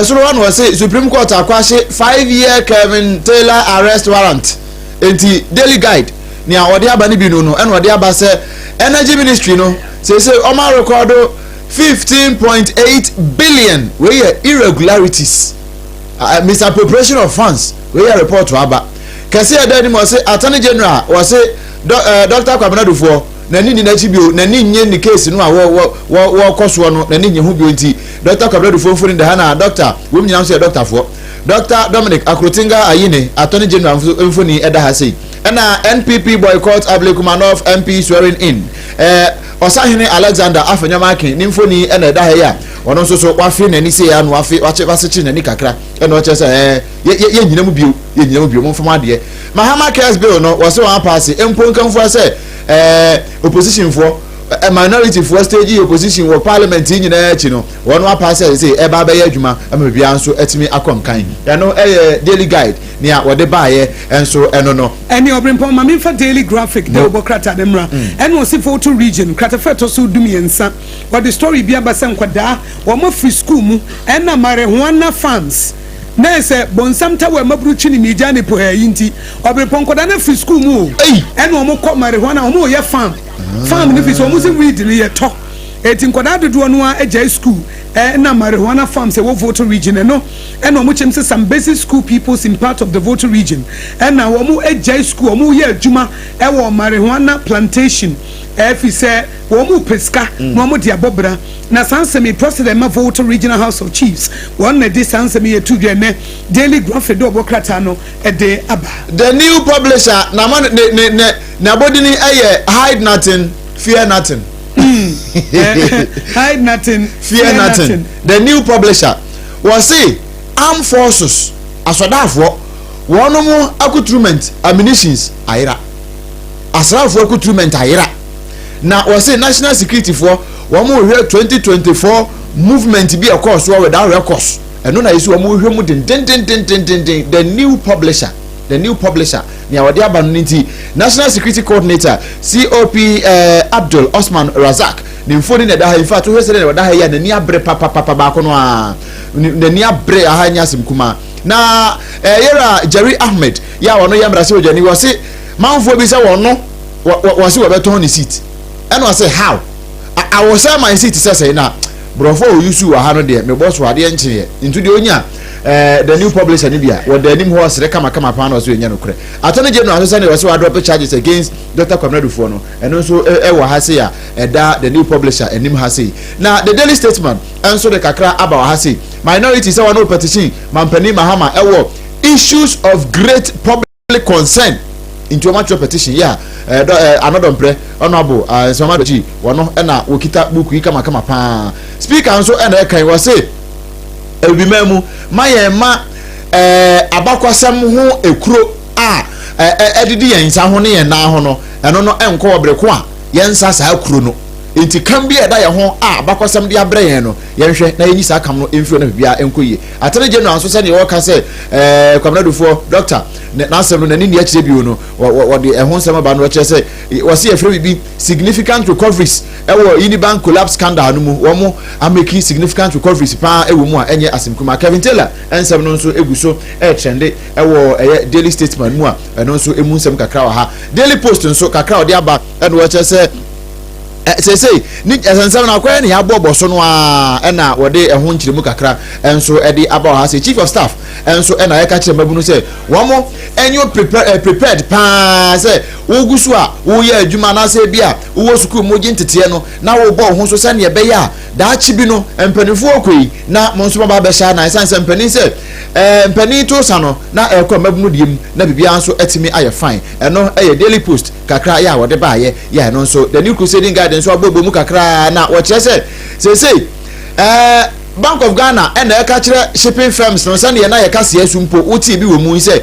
so one was say Supreme Court akwashe 5-year Kevin Taylor arrest warrant enti daily guide ni Odehyieba ni bi no and Odehyieba say energy ministry no say Oma record 15.8 billion we irregularities misappropriation of funds we report to aba kase eda ni mo say attorney general was say Dr. Kwabena Dufo na ni na chibio na ni nye ni case no a wo koso no na ni nye hu bio nti Dr. Kwabena Dufo mfoni de ha na doctor we nyina so doctor fo Dr. Dominic Akrotinga Ayine attorney general mfoni eda ha say na NPP boycott Ablekumanov MP swearing in Osahene Alexander Afenyamake ni mfoni ena eda ha ya ono so wafe nani se ya no wafe wache nani kakra eno wache say ye nyina mu bio mo fama de Mahama Cares bill no was so one pass emponkan for say opposition for a minority for stage opposition or parliament nyina achi no one one pass say e ba ya adwuma am bia nso atimi akonkan ya no daily guide nia wo de baaye enso eno no
any Obrempong mami for daily graphic de obokrata demra and was if to region kratafeto so dumiensa what the story bia basem kwada wo ma free school mu and na marijuana farms na se bonsam ta we mabruchi ni media ne po yinti Obrempong kwada na free school mu and wo mo ko marijuana wo mo ye farm ni fi so mo se weed ni ye to etin kwada dodo no a eja school na marijuana farms e wo voter region no and wo mo chem se some basic school peoples in part of the voter region and na wo mo eja school wo mo ye adwuma e wo marijuana plantation fi se wo mo pesca no mo dia bobra na sansemi president ma voter regional house of chiefs one na di sansemi ye tudwe ne daily graphic do obokrata no e de aba
the new publisher na man na body ni hide nothing fear nothing
hide nothing
fear nothing the new publisher was say armed forces asodafo wono mo accoutrement ammunitions ayira asrafo accoutrement ayira na was say national security for one more 2024 movement be a course without records and no na isu one more the new publisher ni Odehyieba nti national security coordinator COP Abdul Osman Razak ni mfoni na daha in fact we say na daha ya na ni abre papa ba ko no a na ni abre ahanya simkuma na yera Jerry Ahmed ya wono ya mrase ojani wo se manfo bi se wono wo se wo beton ni seat and wo say how I was say my seat say na brofo yusu wa ha no de me boss wa de enche into de onya the new publisher ni bia what the name horse kama pa na so enya no kure attorney general so say na so drop charges against Dr. Kwamnadu for no and also e wa ha say ya the new publisher enim ha say na the daily statesman and so the kakra aba wa ha say minority say one petition mampani mahama e wo issues of great public concern into a matter petition another pre honorable Sompa G wono na wokita buku kama pa speaker nso na kan wa say ebi memu mayema abakwasam ho ekuro edidi yensa ho ne ye na ho no eno no enko obreko a yensa sa akuro no enti kan bi eda ye ho abakwasam de abre yen no yenhwe na yenyi sa kam no emfio na bibia enkoye atene general nso se ne wo ka se Kwamnadu for doctor na asem no nani ne akire bi no wo de ehon sem ba no akire se wo se efre bi significant recoveries ewo Unibank collapse scandal no mu wo mo ameki significant recoveries pa ewo mu a enye asemkuma Kevin Taylor ensem no nso eguso trende ewo daily statement mu a eno nso emu nsem kakra wa ha daily post nso kakra Odehyieba eno wo akire se say ni esansam na kwaya ni ya bobo so no a na wode ehon nkiremu kakra enso edi aba ha say chief of staff enso na ya ka kire mabunu say womo enyo prepared pa say wogusu a wo ya adwuma na say bia wo sukuu moji ntete no na wo bo ho so say ne be ya da chi bi no empanifo okoi na mo nso ba be sha na esansam panin say mpani to sa no na ekọ mabunu diem na bibia nso etimi aye fine eno daily post kakra ya wode ba ye ya no nso the new crusading guide so abobo mu kakra na wo kire say Bank of Ghana and the catcher shipping firms no Sunday na ye kase asumpo uti bi wo mu say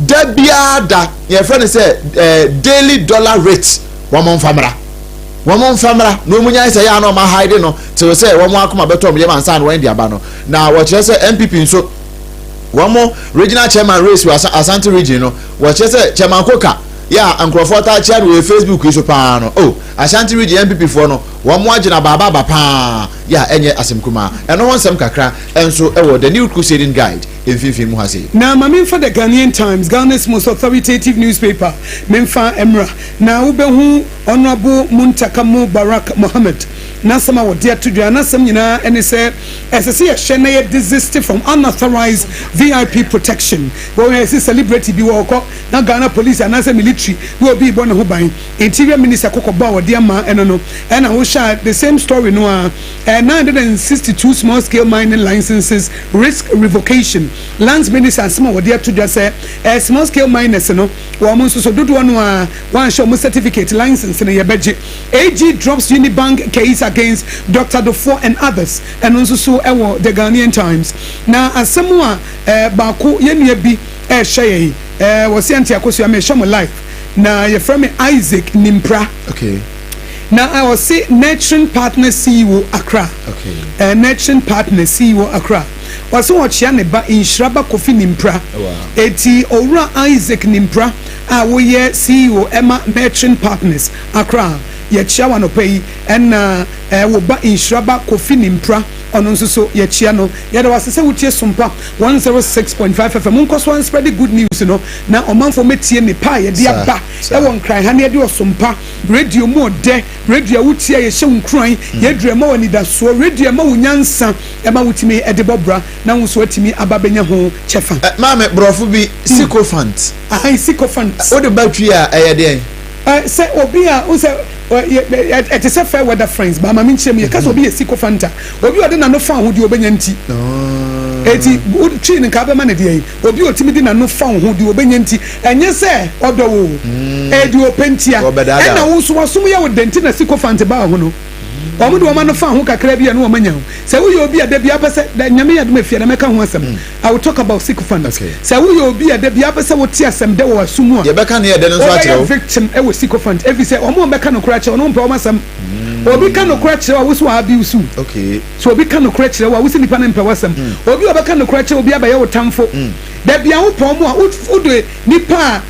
da biada your friend say daily dollar rate wamon famra no munya say ya no ma hide no till say wamon akoma beto me man san wen dia ba no na wo kire say MPP so wamon regional chairman race was Asante region no wo kire say chairman Koka ya ankrofota chat we Facebook iso pa no Ashanti region MPP for no wo mo agina baba pa ya enye asemkuma eno won sem kakra enso ewo the new crusading guide emfifin mu hase
na mami for the Ghanaian Times, Ghana's most authoritative newspaper memfa emra na ubehu honorable Muntakamu Barak Mohammed na sama wode atudwa na sam nyina ene se esese ye hye na ye desist from unauthorized VIP protection bo ye celebrity bi wo ko na Ghana police and as military wo bi bo ne ho ban interior minister kokoba wode ama eno no na wo sha the same story no 962 small scale mining licenses risk revocation. Lands minister sama wode atudwa se small scale miners no wo mo so dodo no a wan show mo certificate license na ye beje AG drops Unibank case against Dr. Dofo and others and also so the Ghanaian Times na asemu a baako yenua bi share was Auntie Akosua me show my life na your friend Isaac Nimpra.
Okay.
Now I was say Nurturing Partner CEO Accra.
Okay.
Nurturing Partner CEO Accra. Was so what ne ba Inshraba Kofi Nimpra.
Wow.
Eti Owura Isaac Nimpra we ye CEO Emma Nurturing Partners Accra. Ye chia wano pay and wo ba Inshraba Kofi Nimpra. Ono nso so ye chia no ye da wase se wutie Sompa 106.5 FM unko one spread the good news no na omanfo metie ne pa ye dia ba e won kran ha ne de Sompa radio mo de radio wutie ye hye unkran ye dure ma woni da so radio ma wunyansa e ma wutimi e de bobra na nso atimi ababenya ho chefa
mama brofo bi sycophant
sycophant
o de battery a ye de
say obi a o say it is a fair weather friends but mama nche me cause obi a sycophant obi o de na no fa ho de obenya nti eti tree nka be ma na de obi otimi de na no fa ho de obenya nti enye se odo wo e de opentia e na wo so wasum ye wo denti na sycophant ba ho no omo de o ma no fa ho kakra bia no o manya ho se wo ye obi a da bia pese da nyame ya de mafia na meka ho asem I will talk about sycophant se wo ye obi a da bia pese wo ti asem de wo asum a
ye beka na ye de no so a kire wo
victim e wo sycophant every say omo beka no kura kire no mpa o masam obi ka no kura kire wo so abuse
okay
so obi ka no kura kire wo so nipa na mpa wasam obi obeka no kura kire obi abaye wo tamfo da bia wo pom a wo do nipa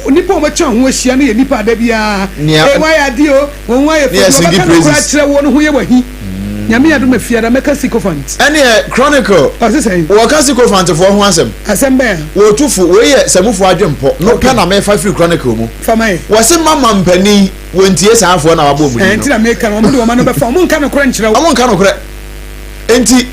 nipa o macha ho ahia na ye nipa da bia why adio won why for kura kire wo no ho ye wahi nyame ya do mafia da meka sycophant
ene chronicle
o se say
wo ka sycophant for ho asem
be
wo tufu we ye samufo adwempo no pe na me fa free chronicle mu
famai
wo se mama mpani wontie saafo na wabo mu
enti na meka no mo de wo ma no be fa mo nka no kora nkyere wo
mo nka no kora enti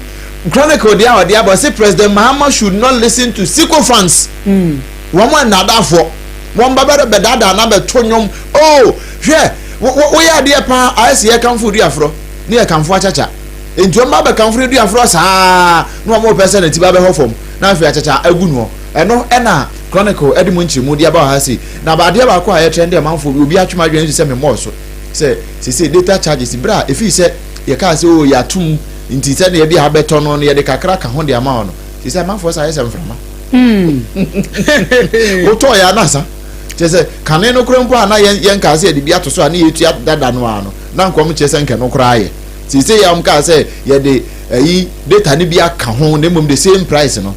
chronicle dia wa dia but say President Mahama should not listen to sycophants wo mo na dafo wo mbabere bedada na be tonyom oh hwe wo ya dia pa ayese ye kanfo du afro ne ye kanfo achacha enti o mba kanfo du afro saa no mo pese na ti ba be hofom na afi achacha agu no eno ena chronicle edimu nchimu dia ba ha si na ba dia ba ko aye trend manfo bi obi atwuma dwen se me mo so se data charges bra efi se ye ka se o ya tum nti se na ye bi ha beto no ye de kakra ka ho de ama no se manfo sa ye se mframa o to ya nasa se kane no krompo ana ye nka se de bi ato so ana ye tua dada no ano na nkom che se nke no kra ye se ya mka se ye de yi data ni bi aka ho na mom the same price no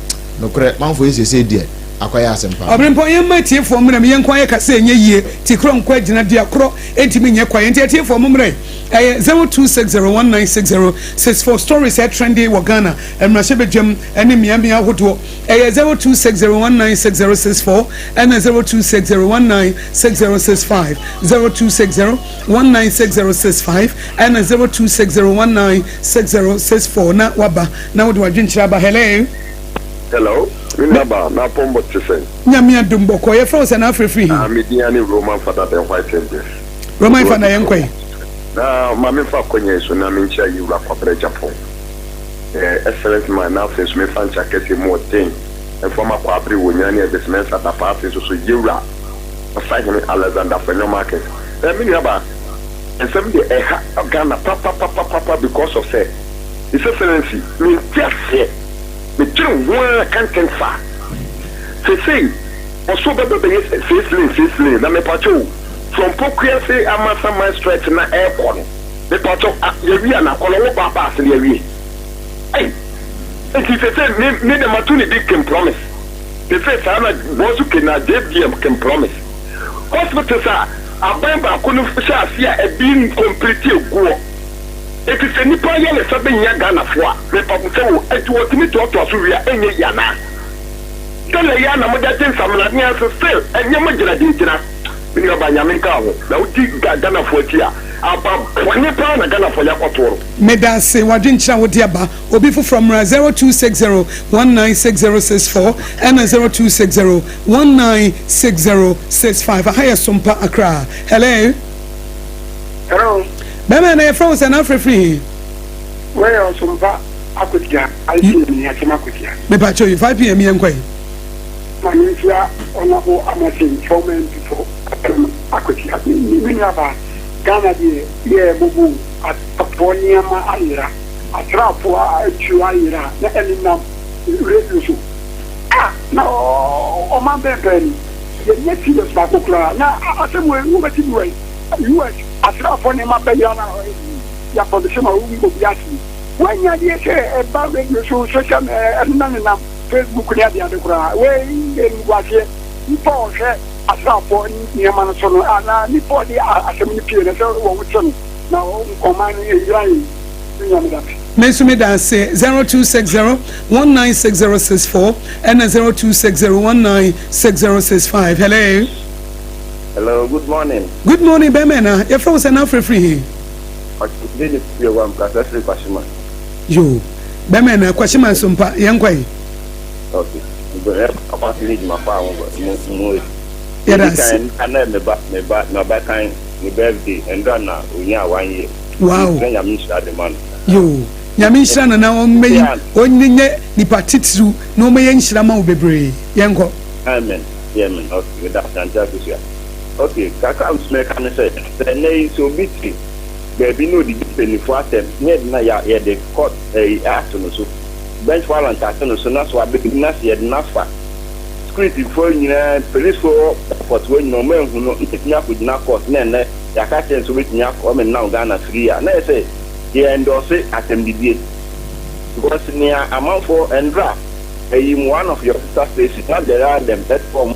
kra manfo ye se die akwaya asempa
Obrempong ye matie fo mre me ye nkwa ye ka se enye yie ti kro nkwa gina dia kro entimi nye kwa ye tie fo mre 0260196064 stories at trendy wa Ghana emrashe bedwam ene miamia hodo 0260196064 and 0260196065 0260196065 and 0260196064 na waba na wode wadwenchira ba
hello Naba na pombo tsen.
Nyame adumbo ko ye from na free.
Mediani Roman father the white angels.
Roman father yenkwai.
Na mama fa konye so na mencha yi ura kwabere Japan. Excellent man now face me fan chakete mo ten. E former kwabere wonyani e business at the party so yura. Aside me Alexander for no market. Me naba. And some the Ghana papa because of say. It's excellency. Me just say me trim one can't far. Say, also better than facely, na me pacho. From Pokia say, I'm a summer stretch na aircon. The pacho, you are not calling papa, and you hey, and if they say, me the Matuni big can promise. They say, Sana, Bosuke na JDM can promise. Hospitals are, Abamba couldn't see a being completely go. It is a Nipa Yan Sabin Yagana for the Papu, and to what me to Australia, and Yana. Tell Yana Modatin Samania still, and Yamajana Dintina. In your Banyamika, now dig Gana for Tia, about 20 pounds a Gana for Yakotor.
Medase Wadincha Odehyieba, Obifu from 0260196064 and 0260196065. A higher Sompa Accra. Hello.
Hello.
Bema na France and Africa.
Where are Sompa Akosua? I see me at Makutia.
Me pacho you 5 p.m. yankwe.
Manisha onabo amasin fomen before Akosua. Ni aba Ghana de ye bubu atoniama ayira atrafo achu ayira na eninam radio so na o man bepeni ye nyeti le bakokra na asemu enu beti we US atrafo ne mabeya na ya production ma wu go biasi wanya de se e ba radio so social eninam Facebook ne ade adekra we ngen gwasie ipo hwe asafo ni amana so no ana ni body asemi pie na so wo wucho na command Israel
Mesumi Danse 0260-196064 and 0260-196065. Hello.
Hello, good morning.
Good morning, Bemena. Your phone is now free. Yo, Bemena, Kwashima Sompa, Yankway.
Okay. About need my power,
yes.
My back time, my birthday, and done now, 1 year.
Wow.
Man.
Yo, Yamishan and now only the partitu, no may Shrama bebre. Yanko.
Amen. Yemen, okay, with that, and just okay, Kaka was making a say, the name so bitty. Baby, no, the penny for them, yet, they caught a afternoon, so bench while and afternoon, so that's why big nasty had enough. Script for you, police for when no man who know it up with Nakos, Nene, Yakatians with Yak, woman now Ghana 3. And I say, he endorse it at MDB. Because near amount for and draft, one of your sister stations, not there are them that form a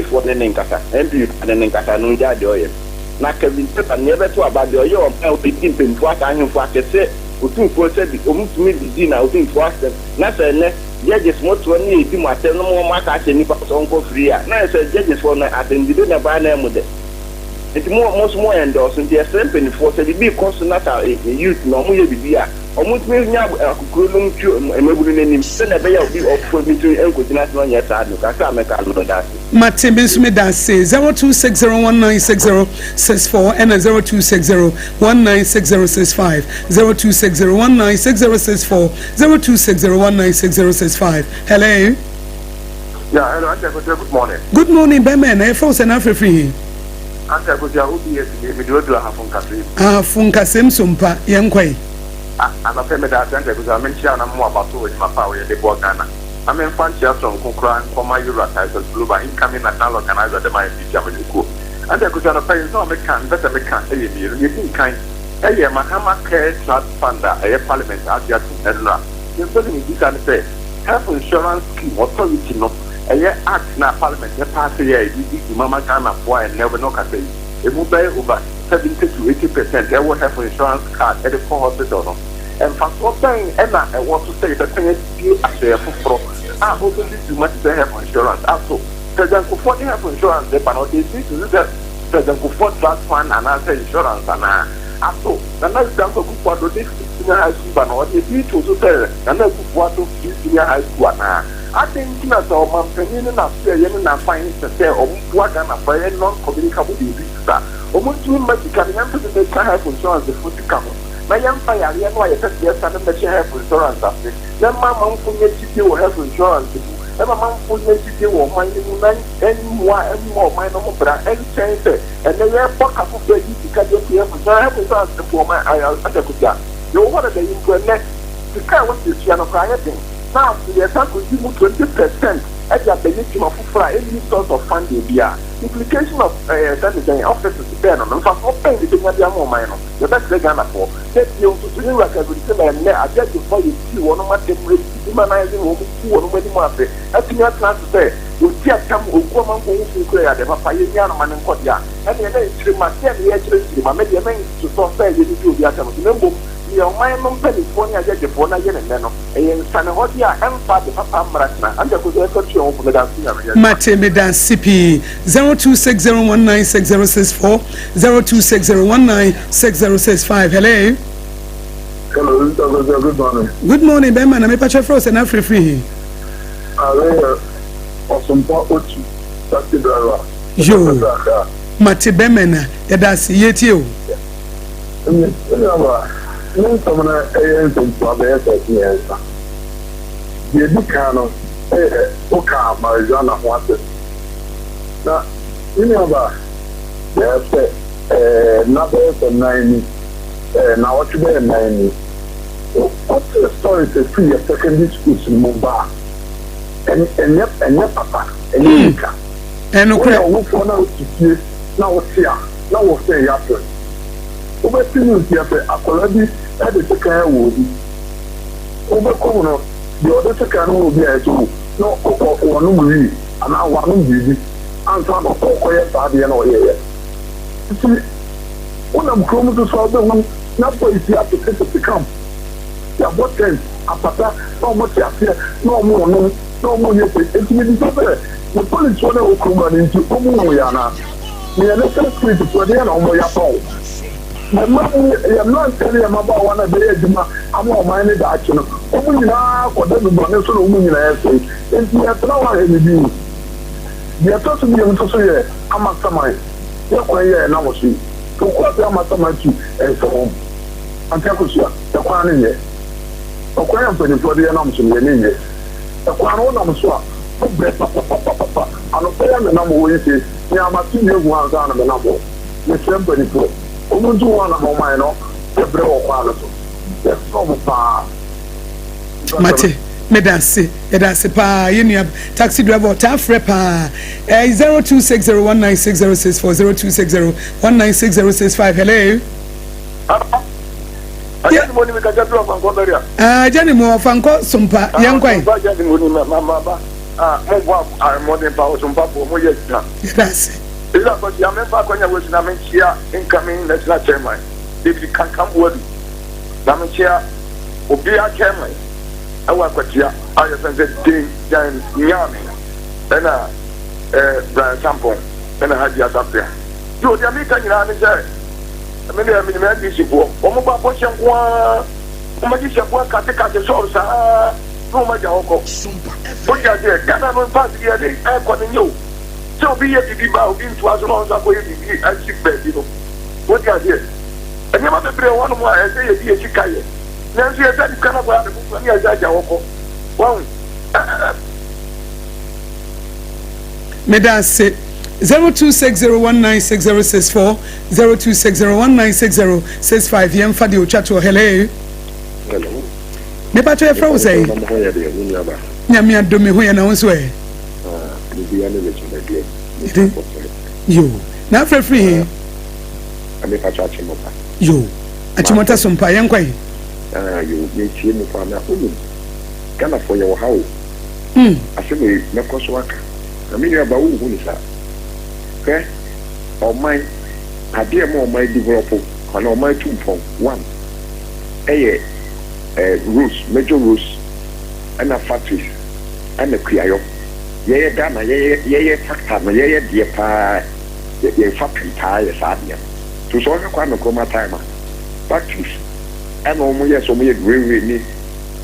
for the Ninkata, and you and the Ninkata no yard. Nakavin and never to about the oil, I'll be thinking what I am for I say, who two said the almost made the dinner, I think for us, not a next. Judges want to need to matter no more market any part on free. Now I said judges for I think they don't buy them with it. It's more endorsing the assembly for the big cost not a youth normally be here. Almost me now a curriculum to a maybe name send a bay of for me to Uncle National yet. I make a that.
Martin Bensumeda says 0260196064 and 0260196065 0260196064 0260196065. Hello.
Yeah, hello, good morning.
Good morning, Bemen. I force an Afri free.
Ante kuja UBS ni midodo hafunka free.
Funka Sompa Yankway.
Anapenda da ante kuja menchia na mwa bato we mapawe de Ghana. Amen fancy from Kokran Koma Euro title global incoming national organizer the my teacher with you. Ante kuja na pay so American better American you think kind Mahama Care Trust Fund parliament adia to Edra. You tell me this and say health insurance scheme authority no act na parliament pass here Mama Ghana for and never know can say it will be over 70 to 80% they will have insurance card at the core hospital no. And for something and I want to say that thing is actually for I hope this too much they have insurance also President Kufuor have insurance they cannot they see to that President Kufuor trust fund and answer insurance and also the next time Kufuor do this senior high school but what they do to say and then Kufuor do senior high school and I think that our man penny na say you na find to say Kufuor Ghana for non-communicable disease almost too much can remember they can have insurance the food come my young fire, I know I said yes, I never have insurance after. Then my mom for me to do have insurance. And my mom for me to do or my and more my normal brand and change it. And then I put up of the to cut your PM for insurance for my eye. You want to the internet to car what this year of rioting. Now, the attack will give 20% at the ability of any source of funding. Implication of that is an office to depend on them for paying the thing at the moment. The best they're gonna for. That you to do like everything and I just before you see one of my humanizing woman who are many months. I think you're trying to say, you just come who come on going to clear them up by young man and what ya. And then it's my 10 years to my media to so say you do the other. Remember, your mind on California, I get for Nayan and Nano, and San Hodia and Father Papa Marasna, and the good country of the
Mate Medan CP 0260196064 0260196065. Hello.
Hello, good morning.
Good morning, Beman. I'm a patch of frost and Afri free.
Sompa 106.5. That's the driver.
Yo, Mate Bemena, that's Yetio.
No, someone is to years. The Bicano, Oka, Marizana, wanted. Now, you know about the numbers and 90. Now what you bear 90. What's the story to free a secondary school in Mumbai? And yep, papa, and Nika.
And
no for now to see now what's here. Now what's saying after. Over 2 years, I already had the second wood. Over corner, the other second will be at you. No, one movie, and I want to be. And some of the quiet party and all here. When I'm coming to solve the one, not for you have to take to come. Yeah, what then? After no much here, no more, no more. It's me. The police want to come into Omoyana. We are not free to put in on my phone. My mom, I'm not telling him about one of the edge. I'm not minded action. Omuna, for them, but no sort of woman in the essay. It's me at now. I review. The attack to be able to say, I'm a mastermind. You're quite here, and I was see. To quote your mastermind and so on. And Takusia, the Kwan in here. A quiet for the announcement in here. The Kwan on Swap. Papa, and a player the number we say, yeah, my senior ones on the number. The same 24. Omu do one of mine, no, the bro quality. That's so far.
Mate, medase pa yenu taxi driver taf repa 0260196064 0260196065. Hello.
Ajani moni me kaja do fanko beria.
Ajani mo fanko Sompa yankwai.
Ajani moni mama ba. Mo bo modern power Sompa po mo yesa.
Medase.
Ila ko ya me fa kwanya we na me chia incoming national chairman. David Kankam wodi. Na me chia obi a chairman. Awa kwatia ayo sense din jan nyame. Na Brian Sampon na Haji Asafia. Yo dia me kan nyina me say me me DC bo. Omo ba bo chenkwa. Omo di chenkwa kate so sa. No ma ja hoko. Bo ja de Ghana no pass dia de e ko ni yo. So be here to ba obi ntu aso no nsa ko ye bi a sick bed no. Bo ja de. Enye ma be bre wonu mo a say ye bi e chikaye. Na nso ye say Ghana bo a de ko ni aja ja hoko. Wow.
Medase 0260196064 0260196065. Yemfa di ochato. Hello.
Hello.
Me pa to e fra wo say. Nyame adome ho ye na wonso e. Yo. Na fra free here.
Ame pa cha chimopa.
Yo. Achimota Sompa yankwai.
Yo, me tie me kwa na unu. Kana for your how. Aseme me koso aka. Na me ba wu hu ni sa. Or my idea more my develop on my 2.1 rules, major rules, and a factories, and a Kriayo. Ye Ghana, ye factor, ye dear pie, ye factory tire, Sadia. To solve a quantum coma timer, factories, and almost yes, only a green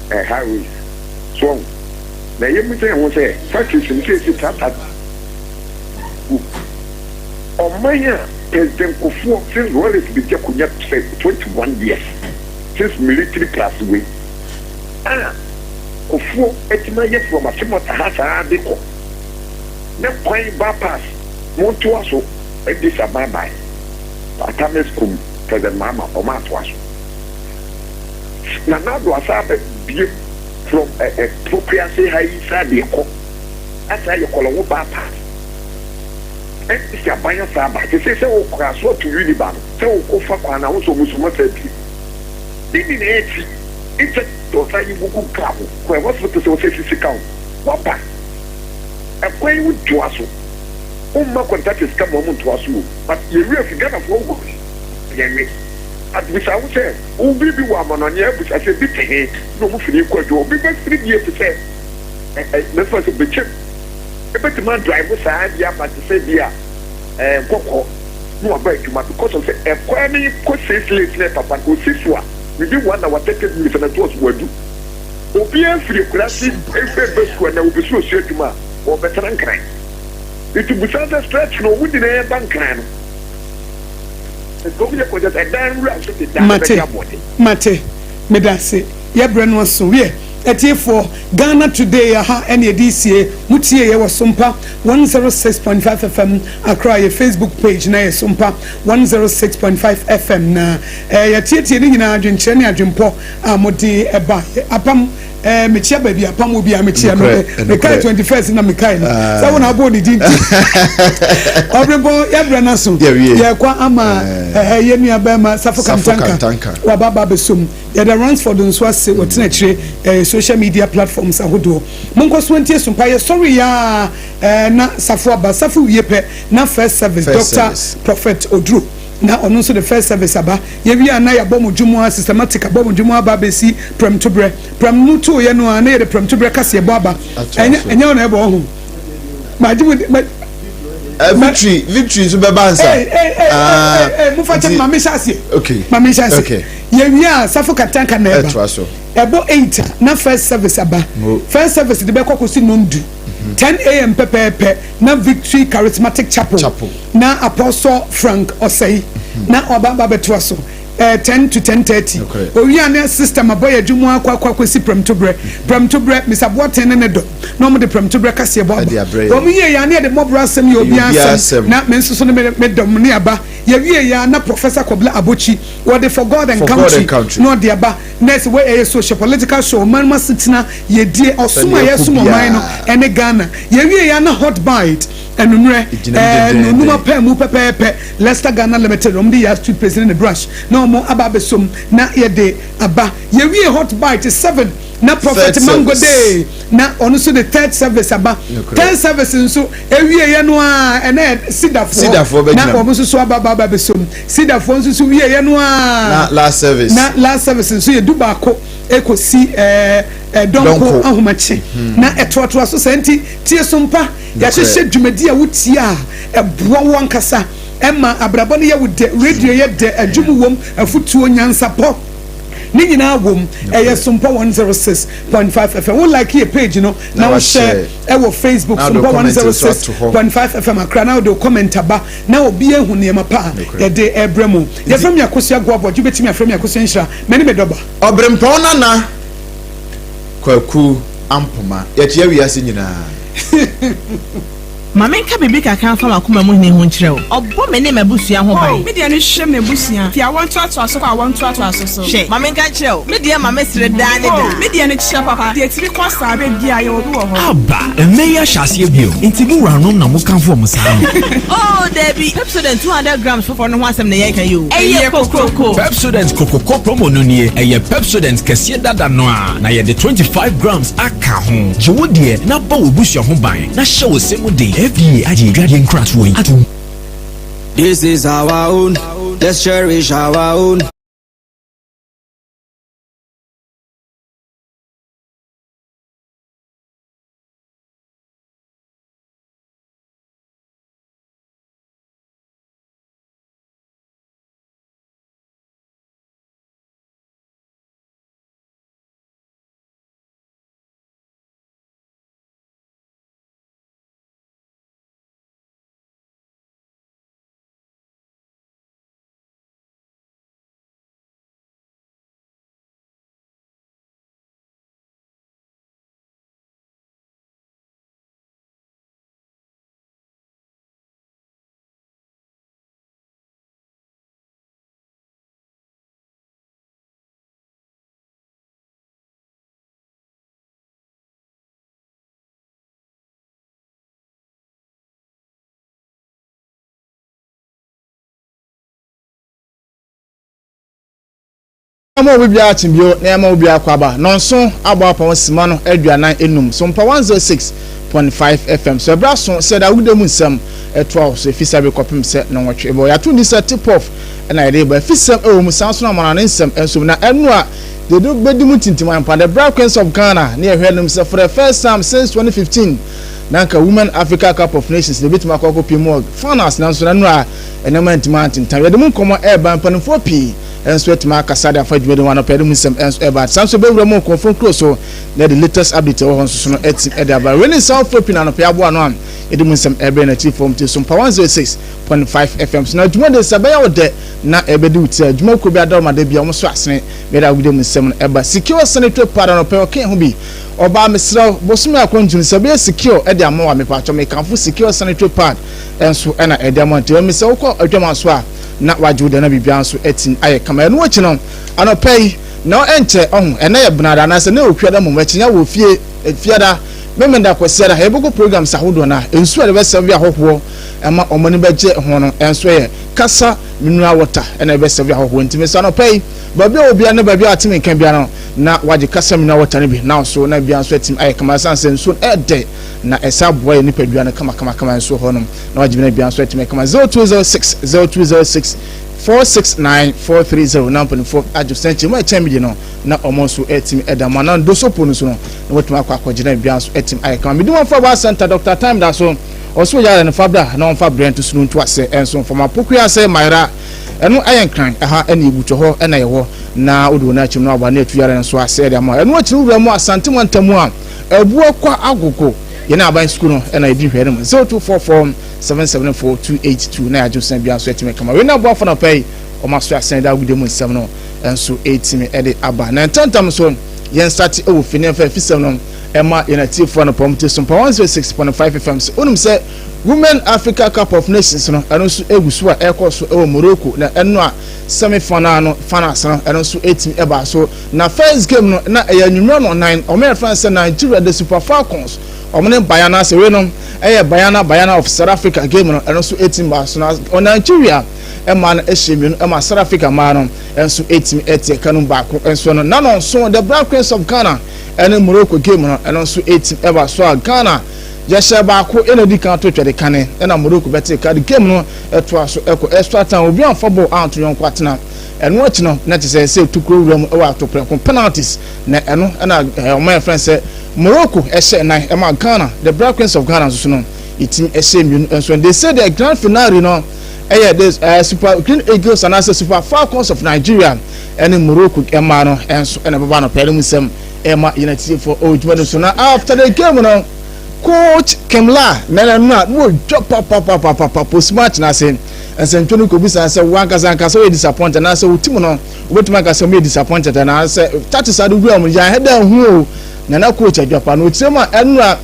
highways. So, now you may say, factories in case it's at Omaya President Kufuor since Wallace Bija Kunya 21 years since military class way. Kufuor etimaya from Asimota Hasa Adeko. Ne point bypass Montuaso Edis Ababai. Atames from President Mama Omatuaso. Nanado Asabe be from a propriety Haisa Deko. As I call a bypass. It's a buyer saba. They say, oh, crash what to really ban. So, oh, fuck, and I also was much at you. Didn't it's a total you go club. Where was the society count? What back? A quay with Tuasso. Oh, my contact is come on to us, but you really forget of what was. At which I would say, oh, baby woman on your which I said, bit ahead, no more for you, go be back 3 years to say. The first of the chip. But the man driver said, yeah, but to say, yeah, Coco, no, about you, because of a query, could say, let Papa go see one. We didn't want our taken with an address word. Opian free classic, every when I will be so sure to ma, or better than crime. It will be such a stretch, no, we didn't have bank crime. Mate, Medase, Yabran was so, yeah,
etiefo Ghana today aha ene edisie mutie ye Sompa 106.5 FM Accra ye Facebook page na ye Sompa 106.5 FM na ye tietie ni nyina adwenkyere ne adwempo amodi eba apam mechia baby apam obi amechia no mekai 21st na mekai sa wona abo ni dinti Obrempong Oheneyere Akosua ye kwa ama ye nua ba ma safo kantanka wa baba besom ye the Ransford nso ase wotena kire social media platforms ahodo monko so ntie Sompa ye sorry ya na safo aba safo yepe na first service Dr. Prophet Odru na ono nso the first service aba ye wi ana ya bomo dwumu systematic bomo dwumu aba besi prem to bre prem no to ye no ana ye the prem to bre kase bo aba enya na ebo ho ma dwumu
victory so be bansa
mu fa tem mama shase
okay
mama shase ye wi a safo katanka na eba ebo 8 na first service aba first service de be kokosi nondu 10 a.m. pepe na Victory Charismatic Chapel. Na Apostle Frank Osei na Obaba Betwaso 10 to 10:30 o wi an system aboy adwumu akwa kwesi prem to bre Mr. Boaten ne do no mo de prem to bre kase bo o mi ye ya na de mobra sem ye obi ansem na me nso so ne me dom ne aba ye wi ya na Professor Kobla Abochi wo de for God and country no de aba next way a social political show man masitina ye die osuma ye sumo man no ene Ghana ye wi ya na hot bite enumre no numa pemu pepe Leicester Ghana Limited om the street president the brush no mo ababesom na ye de aba ye wi hot bite 7 na Prophet Mango Day na ono so the third service aba third service nso ewie ye no a ene sidafo na omo so aba besom sidafo nso so wie ye no a
na last service
nso ye dubako ekosi donko ahomache na etoto so senti tie Sompa ya hye dwumadi a wutie a eboa wankasa emma abrabo ne ye wude radio ye de adwumu wom afutuo nyansa po ni nyina wom Sompa 106.5 FM we like your page you know now share Facebook Sompa 106.5 FM Accra now do comment aba na obi ehu ne ma pa ye de ebremu ye from Akosua goabo ju betimi afrem Akosua nhira meni me doba
Obrempong nana kwaku ampoma ye tie wiase nyina
Mamenka bibi kaka fa makoma mu ne ho nkyerɛ wo ɔbɔ me ne mabusua ho ban
me de ne hwɛ me busua fi awon to aso ko awon to aso so
hwɛ mamenka kyerɛ wo me de mama sire daa ne da
me de ne kyerɛ papa de tiri ko sa be dia ye obi wo ho
aba emeya hyase bio ntibu ranom na mokanfo mo saa
oh Debbie Pepsodent 200 grams for no ho asɛm na yɛ ka yo ɛyɛ kokoko
Pepsodent kokoko promo no nie ɛyɛ Pepsodent kɛse dada no a na yɛ de 25 grams aka ho jewo de na ba wo busua ho ban na hyɛ wo semu de FDA aje dwadie nkratwo yi atum.
This is our own, let's cherish our own.
Ama obi bia chimbio na ama obi akwaba nonso abo apon sima no aduanan enum Sompa 106.5 FM so bra so said awudemu nsam eto so efisa be kopem se no nwotwe ebo ya tundi se tip off na ide ba efisa ewo musanso na mana nsam enso na enu a de do bedimu tintim ampa the Black Queens of Ghana na ehwelum se for the first time since 2015 nanka Women Africa Cup of Nations the bit makoko pimo finals na so na nu a enema ntima tintam yedemu komo eba mpanfo pi enso etima kasada afa dwede wan opede musem enso eba sanso be wura mo confirm close so na the latest update wo honso no etim edaba when South Open na no pe abo ano am edi musem ebe na chief form to Sompa 106.5 FM so na dwuma de sabaya wo de na ebedi uti adwuma ko bi adoma de bia mo so asene me da gude mu nsem no eba secure sanitary pad no pe okay ho bi oba mesra bosumi akonjun se be secure e de amawa me pacho me kanfo secure sanitary pad enso e na e de amante me se wokọ adwuma so a na waju de na bibia nso etin aye kama eno wachi no anopei na enche ohun ena ye benada na se na okwiada mo machinya wo fie fiada memenda kwesera hebugo program sahudo na enso de be serve ahoho ema omani beje ho no enso ye kasa mineral water ena be serve ahoho ntime so anopei babi obia na babi atime kan bia no na waje kasa mineral water ne bi na so na bia nso etim aye kama sanse enso ede na esa boy ni padua na kama enso ho no na waje na bia nso etim kama 0206 469-430 9.4 ajo senchi mo echemi no na omonso etim edama na do sopo no so no na wetuma akwa gina bia so etim ay kama me di one for bar center Dr. Time da so oso ya na fabra na on fa brand to sunu to ase enso from apoku ase maira eno ayen kran aha ena ibuto ho ena yewo na odo na chim na aba na etu yare nso ase de ma eno achi wura mu asante mo ntamu a ebuo kwa agogo ye na aban school no ena edi hwere mu 0244774282 na ajo sen bia so etim kama we na bo afọ na pay o ma so asen da gude mu nsem no enso etim ede aba na tantam so yen start e wo fini fa fisem no ema yenati for na promote Sompa 106.5 FM so onum se Women Africa Cup of Nations no eno so egusu a ekoso e wo Morocco na eno a semi final no finals no eno so etim eba so na first game no na eyanwumra no 9 o me France Nigeria the Super Falcons omne Bayana se we no Bayana of South Africa game no eno so etim ba so na Nigeria ema na ehemi ema South Africa ma no enso etim etie kanum ba ko enso no na no so the Black Queens of Ghana ene Morocco game no eno so etim eba so Ghana Yesha ba ko enedi kan to twede kane ena Morocco bete ka the game no eto aso eko extra time obi an football out yon kwatena eno achi no na te se tukuro wura e wa to penalties na eno na my friend say Morocco ehye nan e ma Ghana the Black Queens of Ghana so no itim ehye mi so they say the grand finale no this Super Green Eagles and also Super Falcons of Nigeria and Morocco e ma no enso ena baba no pere musem e ma United for Odehyieba so na after the game no Coach Kemla na no drop papa post match na say ensentwonu ko bisa say wan kasa we disappointed na say utim no obetuma kasa me disappointed na say that side gu am ya head hu na coach adwapa no tirema enura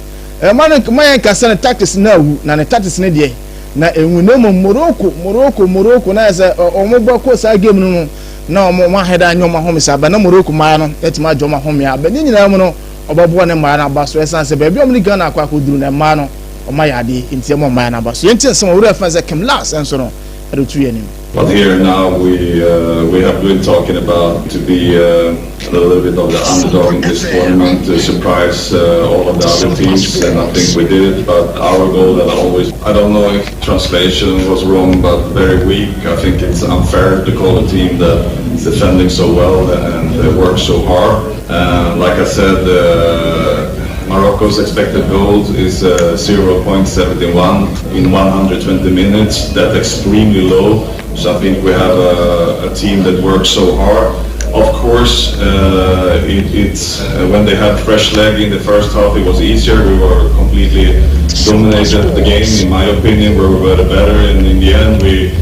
man kasa na tactics na wu na tactics ne de na enwu na Morocco na say omogbo ko sa game no na omo head anyo ma home sa ba na Morocco ma no etima adwo ma home ya ba ni nyina mu no obabo na ma na baso esanse be bi omni Ghana akwa koduru na ma no o ma yade ntie mo ma na baso yenti nsem wo refa ze kem last enso no edotu yenim.
But here now we have been talking about to be a little bit of the underdog in this tournament to surprise all of the other teams, and I think we did. But our goal that always, I don't know if translation was wrong, but very weak. I think it's unfair to call a team that is defending so well and works so hard. Like I said, Morocco's expected goals is 0.71 in 120 minutes. That's extremely low. So I think we have a team that works so hard. Of course, it's when they had fresh leg in the first half, it was easier. We were completely dominated the game, in my opinion. We were better, and in the end, we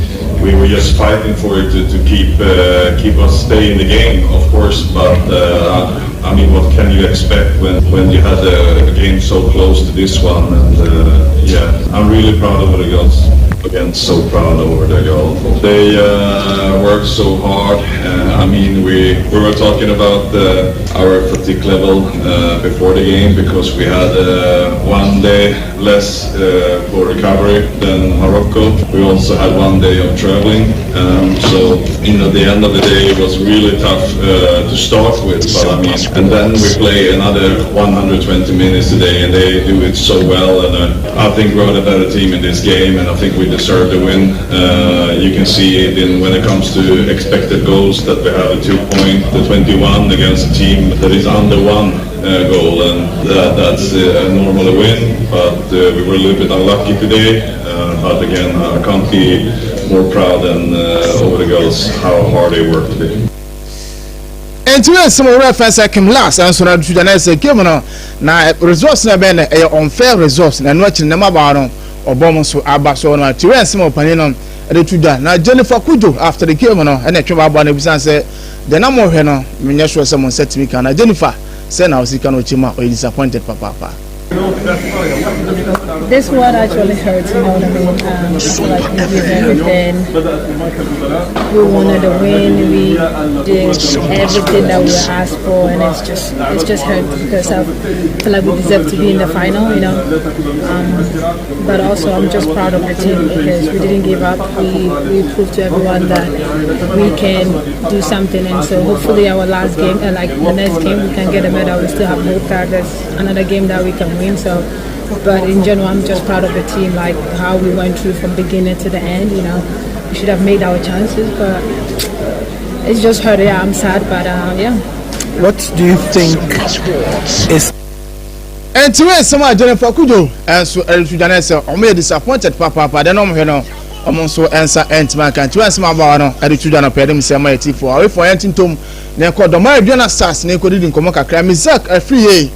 were just fighting for it to keep us stay in the game, of course. But I mean, what can you expect when you had a game so close to this one? And yeah, I'm really proud of the girls. Again, so proud over the girls. They worked so hard. I mean, we were talking about our fatigue level before the game because we had 1 day less for recovery than Morocco. We also had 1 day of traveling. So, at the end of the day, it was really tough to start with. But I mean, and then we play another 120 minutes today, and they do it so well. And I think we're the better team in this game, and I think we deserve the win. You can see it when it comes to expected goals that we have a 2.21 against a team that is under 1 goal, and that's a normal win. But we were a little bit unlucky today. But again, I can't be more proud than over the girls how hard they worked today.
And to some reference I came last and so na to the next game no na results na be na unfair results na no chi na mabaro obom so aba so na to some opinion no ɛde tu da na Jennifer Kujo after the game no ɛna twɛ ba na bisan sɛ the na mo hwɛ no menyɛ sure sɛ mo setimi kan na Jennifer sɛ na osika no chima or disappointed papa.
This one actually hurts, you know what I mean? I feel like we did everything. We wanted to win. We did everything that we were asked for, and it's just hurt because I feel like we deserve to be in the final, you know. But also, I'm just proud of the team because we didn't give up. We proved to everyone that we can do something, and so hopefully our last game, like the next game, we can get a medal. We still have hope that there's another game that we can win. So, but in general, I'm just proud of the team, like how we went through from beginning to the end. You know, we should have made our chances, but it's just hurt. Yeah, I'm sad, but yeah.
What do you think is? And today, some Jennifer Kujo and so Janessa, I'm disappointed, papa. Then I'm here I'm so answer and man can to answer my bar. I did Jana Pedem Samati for if I enter to ne called the Mariana Stars, ne could didn't come a crime. Zach a free.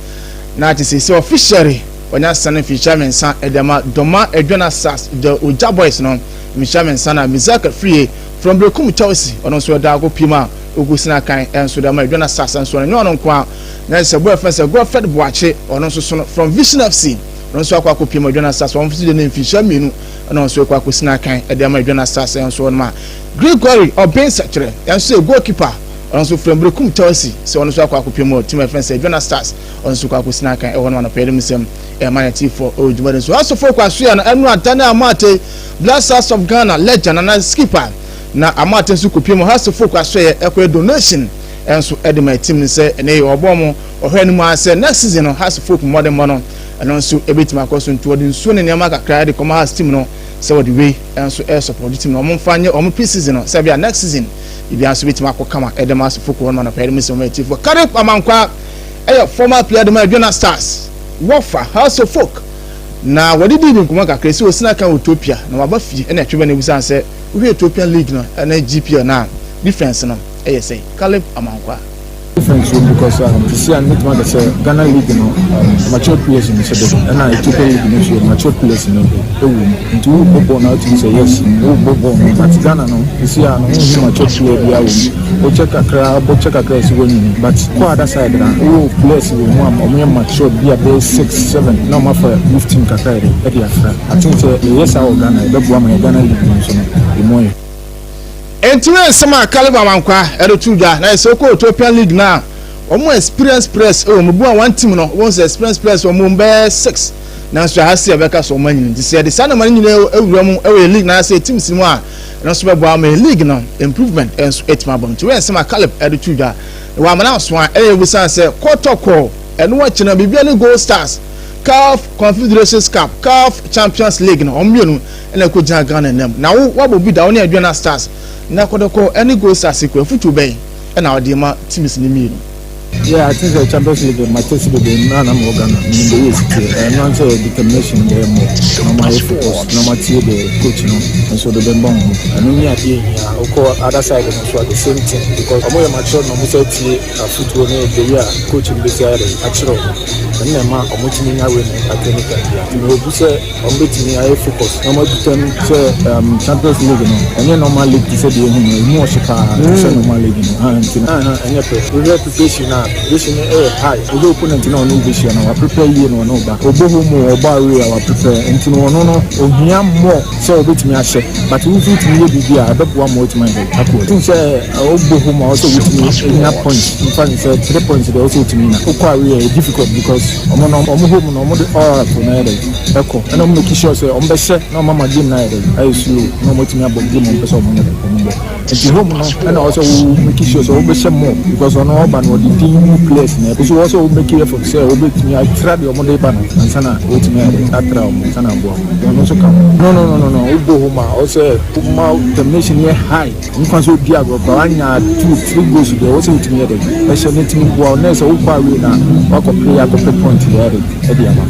Now to say so officially when I stand fisherman son edema doma Adriana Stars the Uja boys no fisherman son and Mizaka free from Brokum Chelsea on also Dago Pima Ugusina kind and so the Adriana Stars and so on no kwa na a boyfriend a girlfriend Boache on also from Vision FC on so kwa Pima Adriana Stars one the name fisherman and also kwa Kusina kind and the Adriana Stars and so on ma Gregory or Ben Secretary and so goalkeeper also from Brokum Chelsea so on so kwa Pima team friends Adriana Stars on so kwa Kusina kind and one of them manati for Odehyieba so also for Kwasua na enu atane amate Blasters of Ghana legend and skipper na amate so kopiem has for Kwasua ekwe donation enso ede my team say ene obomo ohwani mu ase next season no has for modern mono and also ebetima akoso nto odi nso ne niam akakra de come has team no say what the way enso air support team no omfanye om pre-season no say bia next season ibi anso betima akokama ede mas for ko no na pere mi so mati for carry amankwa former player de Adriana Stars Wafa House of Folk na wadi di nkuma kakra si osina kan Utopia na waba fi na tweba na busan se we Ethiopian League no na GPL na difference no say Caleb Amankwa
difference because this year not matter say Ghana League no mature players in the and Ethiopian League no show mature players no into bobo na to say yes bobo but Ghana no this year no mature player bia we check akra si woni but for other side na players we mo mature bia be 6-7 no ma for lifting kakra e dey afra I think say yes our Ghana be bo am Ghana League no so no moye
Entiwe sama Caleb Amankwa eretuda na esoko Ethiopian League na omo experience press omo one team no once experience press omo be 6 na so ha se beka so manyin di se de sana manyin ewura mu league na say teams mu a na so be bo am league no improvement enso etima bom tiwe sama Caleb eretuda wa mana so a ebusan se kotoko eno wa china bibia ni Gold Stars CAF Confederations Cup CAF Champions League no omienu ena ko jina Ghana nam na wo bobi da woni Adriana Stars na kodoko any Gold Stars ko futu ben ena odema teams ni mi.
Yeah, I think the Champions League my test will be na Ghana in the years no answer determination there no my focus no my team the coach no and so the bembo and me here other side no so the same thing because omo mature no mo say tie football no the year coach be say actually and na ma omo timi nya we na technical dia no bu say omo timi aye focus no mo determine say Champions League no and normal league say the no so pa normal league no and pe we reputation this is high. We go opponent now no this year now. Prepare you no ba. Oboho mo oba we our prepare. Enti no ohia more so obet me ahye. But we fit me be bia adopt one more to my head. Akwo. Think say oboho mo also with me ohia points. In fact say 3 points dey also to me na. Okwa we difficult because omo home no omo dey all for na dey. Eko. And omo make sure say omo be hye na mama game na dey. I slow no mo timi abom game on person omo dey. Enti home no and also make sure so omo be hye more because ono oba no dey place na so also make effort say obet me I try the omo dey ban sana wait me atra omo sana bo no so come no ubo homa also kuma determination here high nkan so dia go ba anya 2-3 goals there also with me there especially team go na so uba we na wa ko play at the point there e dia ma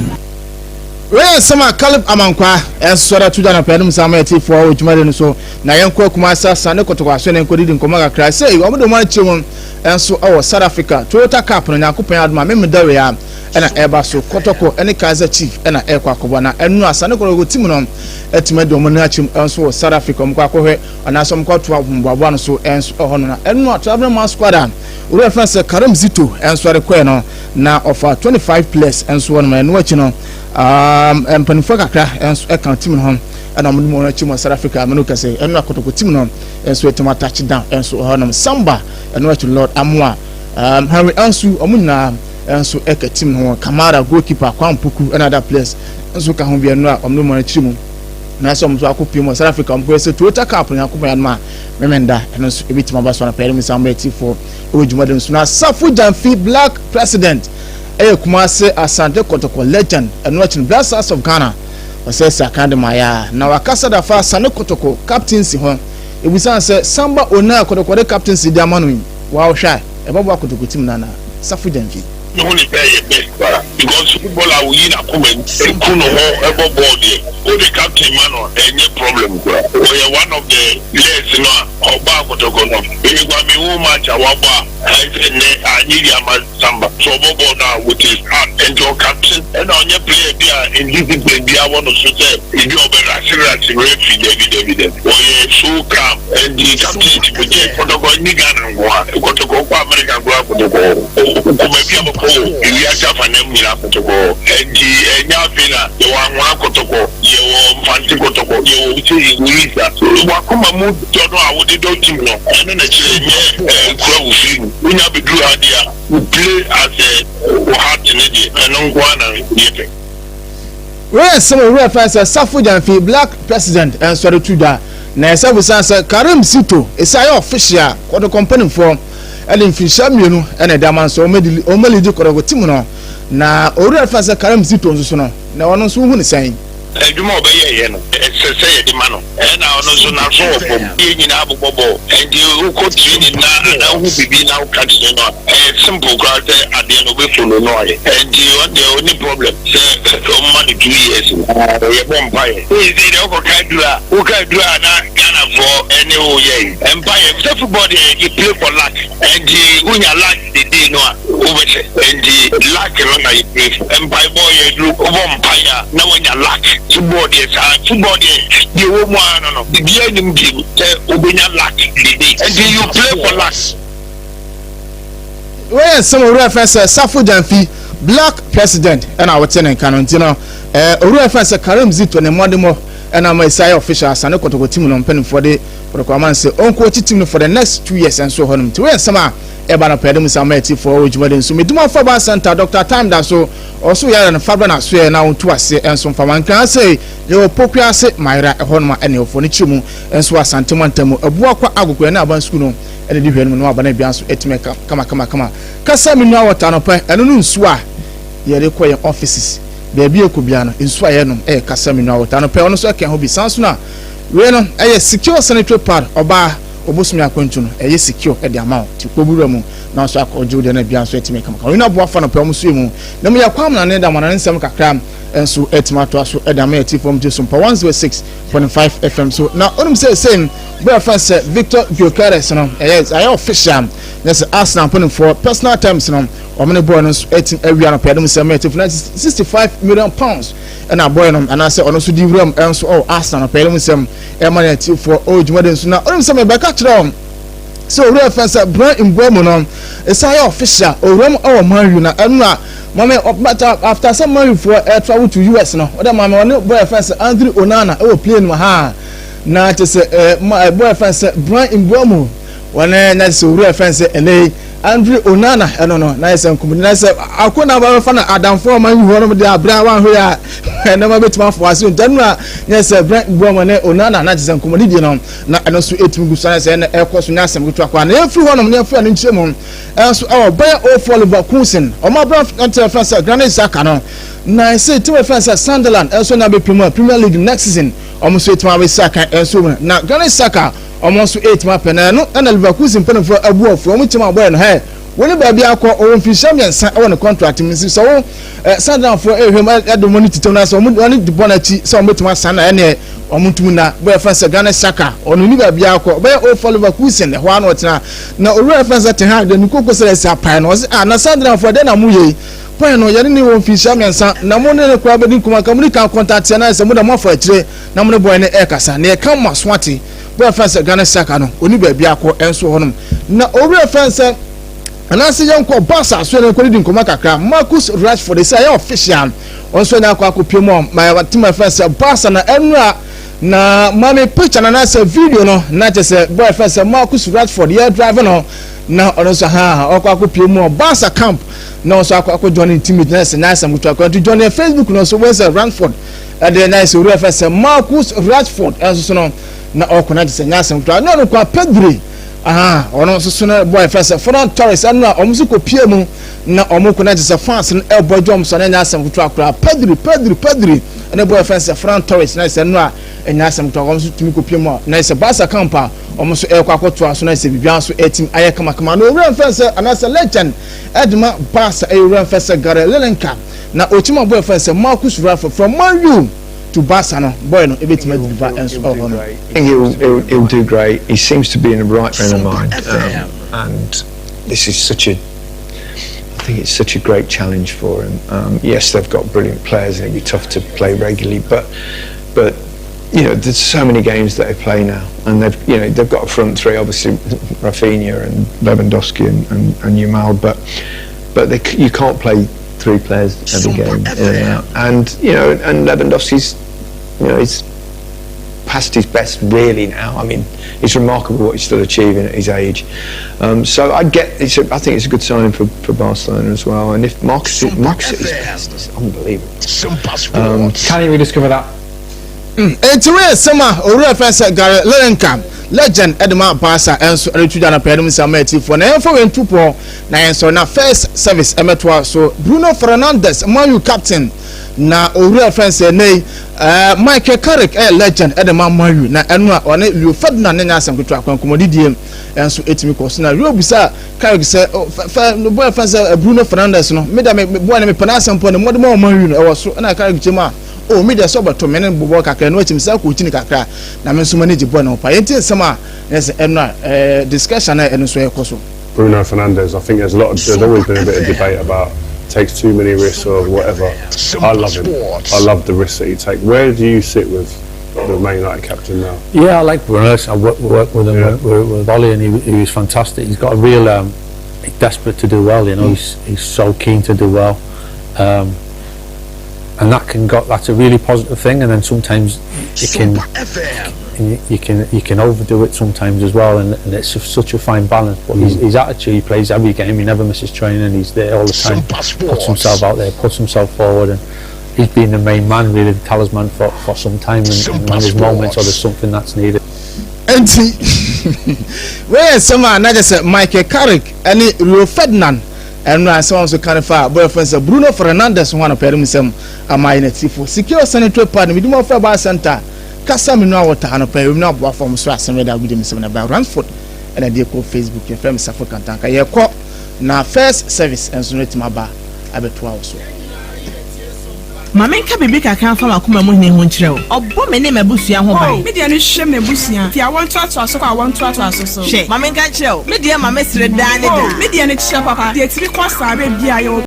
we sama Caleb Amankwa esora tuja na pedum sama eti for ojumade no so na yenko kuma sasa ne kotoko aso ne nkodi nkoma kakra say omo do man chiwon enso South Africa Toyota Cup no Nyankopon adoma me dawe ya ɛna ɛba so kɔtɔkɔ ɛne Kaizer Chief ɛna ɛkɔ akɔbɔ na ɛnu asane kɔtɔkɔ team no ɛtuma de ɔmo na achim ɛnso wɔ South Africa ɔmo kɔ akɔhwɛ anaasɛ ɔmo kɔ to abomboaboa no so ɛnso ɛhɔ no na ɛnu travel man squad a ɔrɛ fɛn sɛ Karim Zito ɛnso ɛrekɔɛ no na ɔfa 25 players ɛnso wɔ no ɛnu akyi no mpanimfoɔ kakra ɛnso ɛka team no ho ɛna ɔmo de mo na achim wɔ South Africa amenu kɛse ɛnu akɔtɔkɔ team no ɛnso ɛtuma touchdown ɛnso ɛhɔ no Samba ɛnu akyi Lord Amoa Henry Ansu ɔmo nyinaa ɛnso ɛka team no ho Kamara goalkeeper Kwampuku ɛna other players ɛnso ka ho bi ɛnu a ɔmo de mo na achim na so mso akopie mo South Africa mo kwese Toyota Cup na akoma ya ma memenda eno so ebitima ba so na pere mi samba etifo ojumade so na Safu Jamfi Black President Kumase Asante Kotoko legend eno achin Black Stars of Ghana osesa academy ya na wakasa da fa Sane Kotoko captaincy ho ebusan se Samba Ona Kotoko de captaincy di amanu wa wo hwa ebabo akotoko team na Safu Jamfi
no one is best because football are we in a comment kuno ho ebo board o the captain man any problem we are one of the players no oba kotoko no we go me who match awaba I say ne anyidi ama Samba so bobo now with his heart and your captain and on your player there in discipline there want to say if you obey referee David we so calm and the captain to get kotoko ni Ghana kotoko kwa America kotoko maybe we are Japanese mira kotoko endi nyafina yo anwa kotoko yo mfanti kotoko yo uchi Luisa wa kuma mu dodo awodi do team no eno na chire nye kura ufin unya bedru adia we play as a heart energy eno ngwana yepe
we some reference Safu Jamfi Black President and sorry to da na Safu sansa Karim Zito esaya official kodo company for Ellen Fisher mienu ene daman so omeli di korogo timu no na ori afasa Karim Zito nso no na wono nso hu ne san
eduma obeye no say the man na ono so na so opom ye nyina abobobo and you ko training na hu bibi na catch no simple crowd ade no be follow no and the only problem say money 2 years ye bompai we dey go kadura na Ghana for any ye empire football you play for luck and unya luck the day no over and the luck no you play empire boy you do bompai na unya luck football the woman no the behind game obenya luck the day and you play for luck
we some reference Safu Jamfi Black President and our tenant canantino reference Karim Zito ne modemo and I'm a official Sane Kotoko team no pen for the Procoman say uncle team for the next 2 years and so on to where summer Ebana Pedum Sameti for which wedding so me do my Faber Center Dr. Time that so also here and Faber swear now to us and some for one can say you will popular say Myra Honma and for Nichimu and so Santimantemo a Buakwa Agu and Aban Skuno and the Division no Banabians etmeka kama Kasami now Tanope and Nunswa ye require offices baby okubiano insuayenum Kasami now Tanope on so can be Sansuna we no secure sanitary pad oba obosumi akwantu no secure the amount ti kobura mu na so akojo de na bia so etime kama we na boafa no pe omusu mu na me yakwam na ne da mana nsem kakra enso etimato aso edama eti from Sompa 106.5 FM so na onum say boy first Victor Gyokeres no I official yes Arsenal putting for personal terms no omne boy no etin awia no pedum sem eti for 65 million pounds and a boy no and I say ono so di wram enso Arsenal pedum sem e man eti for ojumade nso na onum say me beka kire so reference brand in Bomo no esaya official oram our man na enu mama after some money for travel to US no other mama one boy friend Andrew Onana e plane ma ha na te say my boy friend brand in Bomo one na so real friend say ele Andrew Onana no na say nkum na say akona ba fa na Adam for man hu no de abra wan ho ya na ma betima for aso ntanua yes brand Bomo na Onana na te say nkum di no na no so etimi gu so na say na ekoso nya asem gutu akwa na efri ho no na efri anu nchemu so our boy for Leverkusen o ma brand until friend Granit Xhaka no na say team friend Sunderland also na be Premier League next season almost 8 ma Xhaka so na Granit Xhaka almost 8 ma pena no na Leverkusen pena for abu of from team boy no he woni ba bia akọ o fi champions won contract mi so Sunderland for ehwem do money titem na so woni di bonachi so metima sana na omutum na boy friend Granit Xhaka onu ni ba bia akọ boy o for Leverkusen ho anu otena na o real friend te ha de nikoko sele sa pai no na Sunderland for de na mu ye point no yɛne ne wɔ mfisia miɛnsa na mo ne kora bɛdi nkɔmɔ ka mo ni kan contact na sɛ mo da mo afa akyire na mo ne boy ne ɛkasa na yɛka mo aswate boy fɛn sɛ Ghana Saka no oni baabi akɔ ɛnso hɔnom na owura fɛn sɛ anase yɛnkɔ Barca so ne kɔ di nkɔmɔ kakra Marcus Rashford sɛ yɛ official ɔnso na akɔ akɔpie mu ma team fɛn sɛ Barca na ɛnura na mami picture na sɛ video no na kyɛ sɛ boy fɛn sɛ Marcus Rashford yɛ drive no na ɔno nso ɔkɔ akɔpie mu Barca camp na ɔso akɔ join team na sɛ na asɛm to akɔ to join Facebook no so wɛ sɛ Ransford ɛde na sɛ owura fɛn sɛ Marcus Rashford ɛnso so no na ɔkɔ na kyɛ sɛ na asɛm to na ɔno kɔ Pedri ɔno nso so na boy fɛn sɛ Ferran Torres ɛno a ɔmo so kɔpie mu na ɔmo kɔ na kyɛ sɛ fans no ɛbɔ dwom so na nya asɛm to akɔ Pedri ɛna boy fɛn sɛ Ferran Torres na sɛ no a ɛnya asɛm to ɔmo so tumi kɔpie mu na sɛ Barca camp a ɔmo so ɛkɔ akɔto aso na sɛ bibia so ɛtim ayɛ kama na owura fɛn sɛ anasa legend ɛdema Barca owura fɛn sɛ Gary Lineker na otima boy fɛn sɛ Marcus Rashford from Man U to Barca no boy no ebetime deliver and so on.
I think he'll do great. He seems to be in the right frame of mind, and this is I think it's such a great challenge for him. Yes, they've got brilliant players and it'd be tough to play regularly, but you know, there's so many games that they play now, and they've got a front three, obviously Rafinha and Lewandowski and Yamal, but you can't play three players every game in and out, and Lewandowski's, he's past his best really now. I mean, it's remarkable what he's still achieving at his age. So I think it's a good signing for Barcelona as well. And if Marcus at his best, it's unbelievable.
Can you rediscover that?
It's real summer. Owura fɛn sɛ Gary Lineker legend Edema Barca enso retuja na pɛdum samati for na enfo wentu po na enso na first service emetwa so Bruno Fernandes Man U captain na owura fɛn sɛ nei Michael Carrick legend Edema Man U na enu a one Leo Ferdinand na asem kutwa kwankomodidie enso etimi ko so na Leo bisa Carrick sɛ no boy fɛn sɛ Bruno Fernandes no me da me boy na me pana asem po na modema Man U no ɛwɔ so na Carrick chema media so but menen bobo kakra no atimisa ko tini kakra na men so manage boy no pa yenti nsema yes discussion na eno so ekoso
Bruno Fernandes. I think there's always been a bit of debate about takes too many risks or whatever. I love him. I love the risks that he takes. Where do you sit with the Man United captain now?
Yeah, I like Bruno. I worked with him with Ollie, and he was fantastic. He's got a real he's desperate to do well, he's so keen to do well. And that's a really positive thing, and then sometimes you can overdo it sometimes as well, and it's such a fine balance. But his attitude, he plays every game, he never misses training, he's there all the time, puts himself out there, puts himself forward, and he's been the main man, really the talisman for some time, and when there's moments or there's something that's needed.
And where someone not just Michael Carrick and Leo Ferdinand. And I saw also kind of far boyfriends Bruno Fernandes one of them a minor tifo secure sanitary partner with more for center Casamino water and a pair of no from Swass and read with him about Ransford and I did call Facebook your family Suffolk Tanka. You call now first service and so my bar about 12.
Mama nka bebe ka kan fama kuma mo ne ho nkyerɛ o. Ɔbɔ me ne mabusua ho ban.
Me de no hwɛ me busua. Ti a want to aso ko a want to aso so.
Hwɛ, mama nka kyerɛ o. Me de mama sere daa ne da.
Me de no kyerɛ papa. De tiri kwasa be bia yo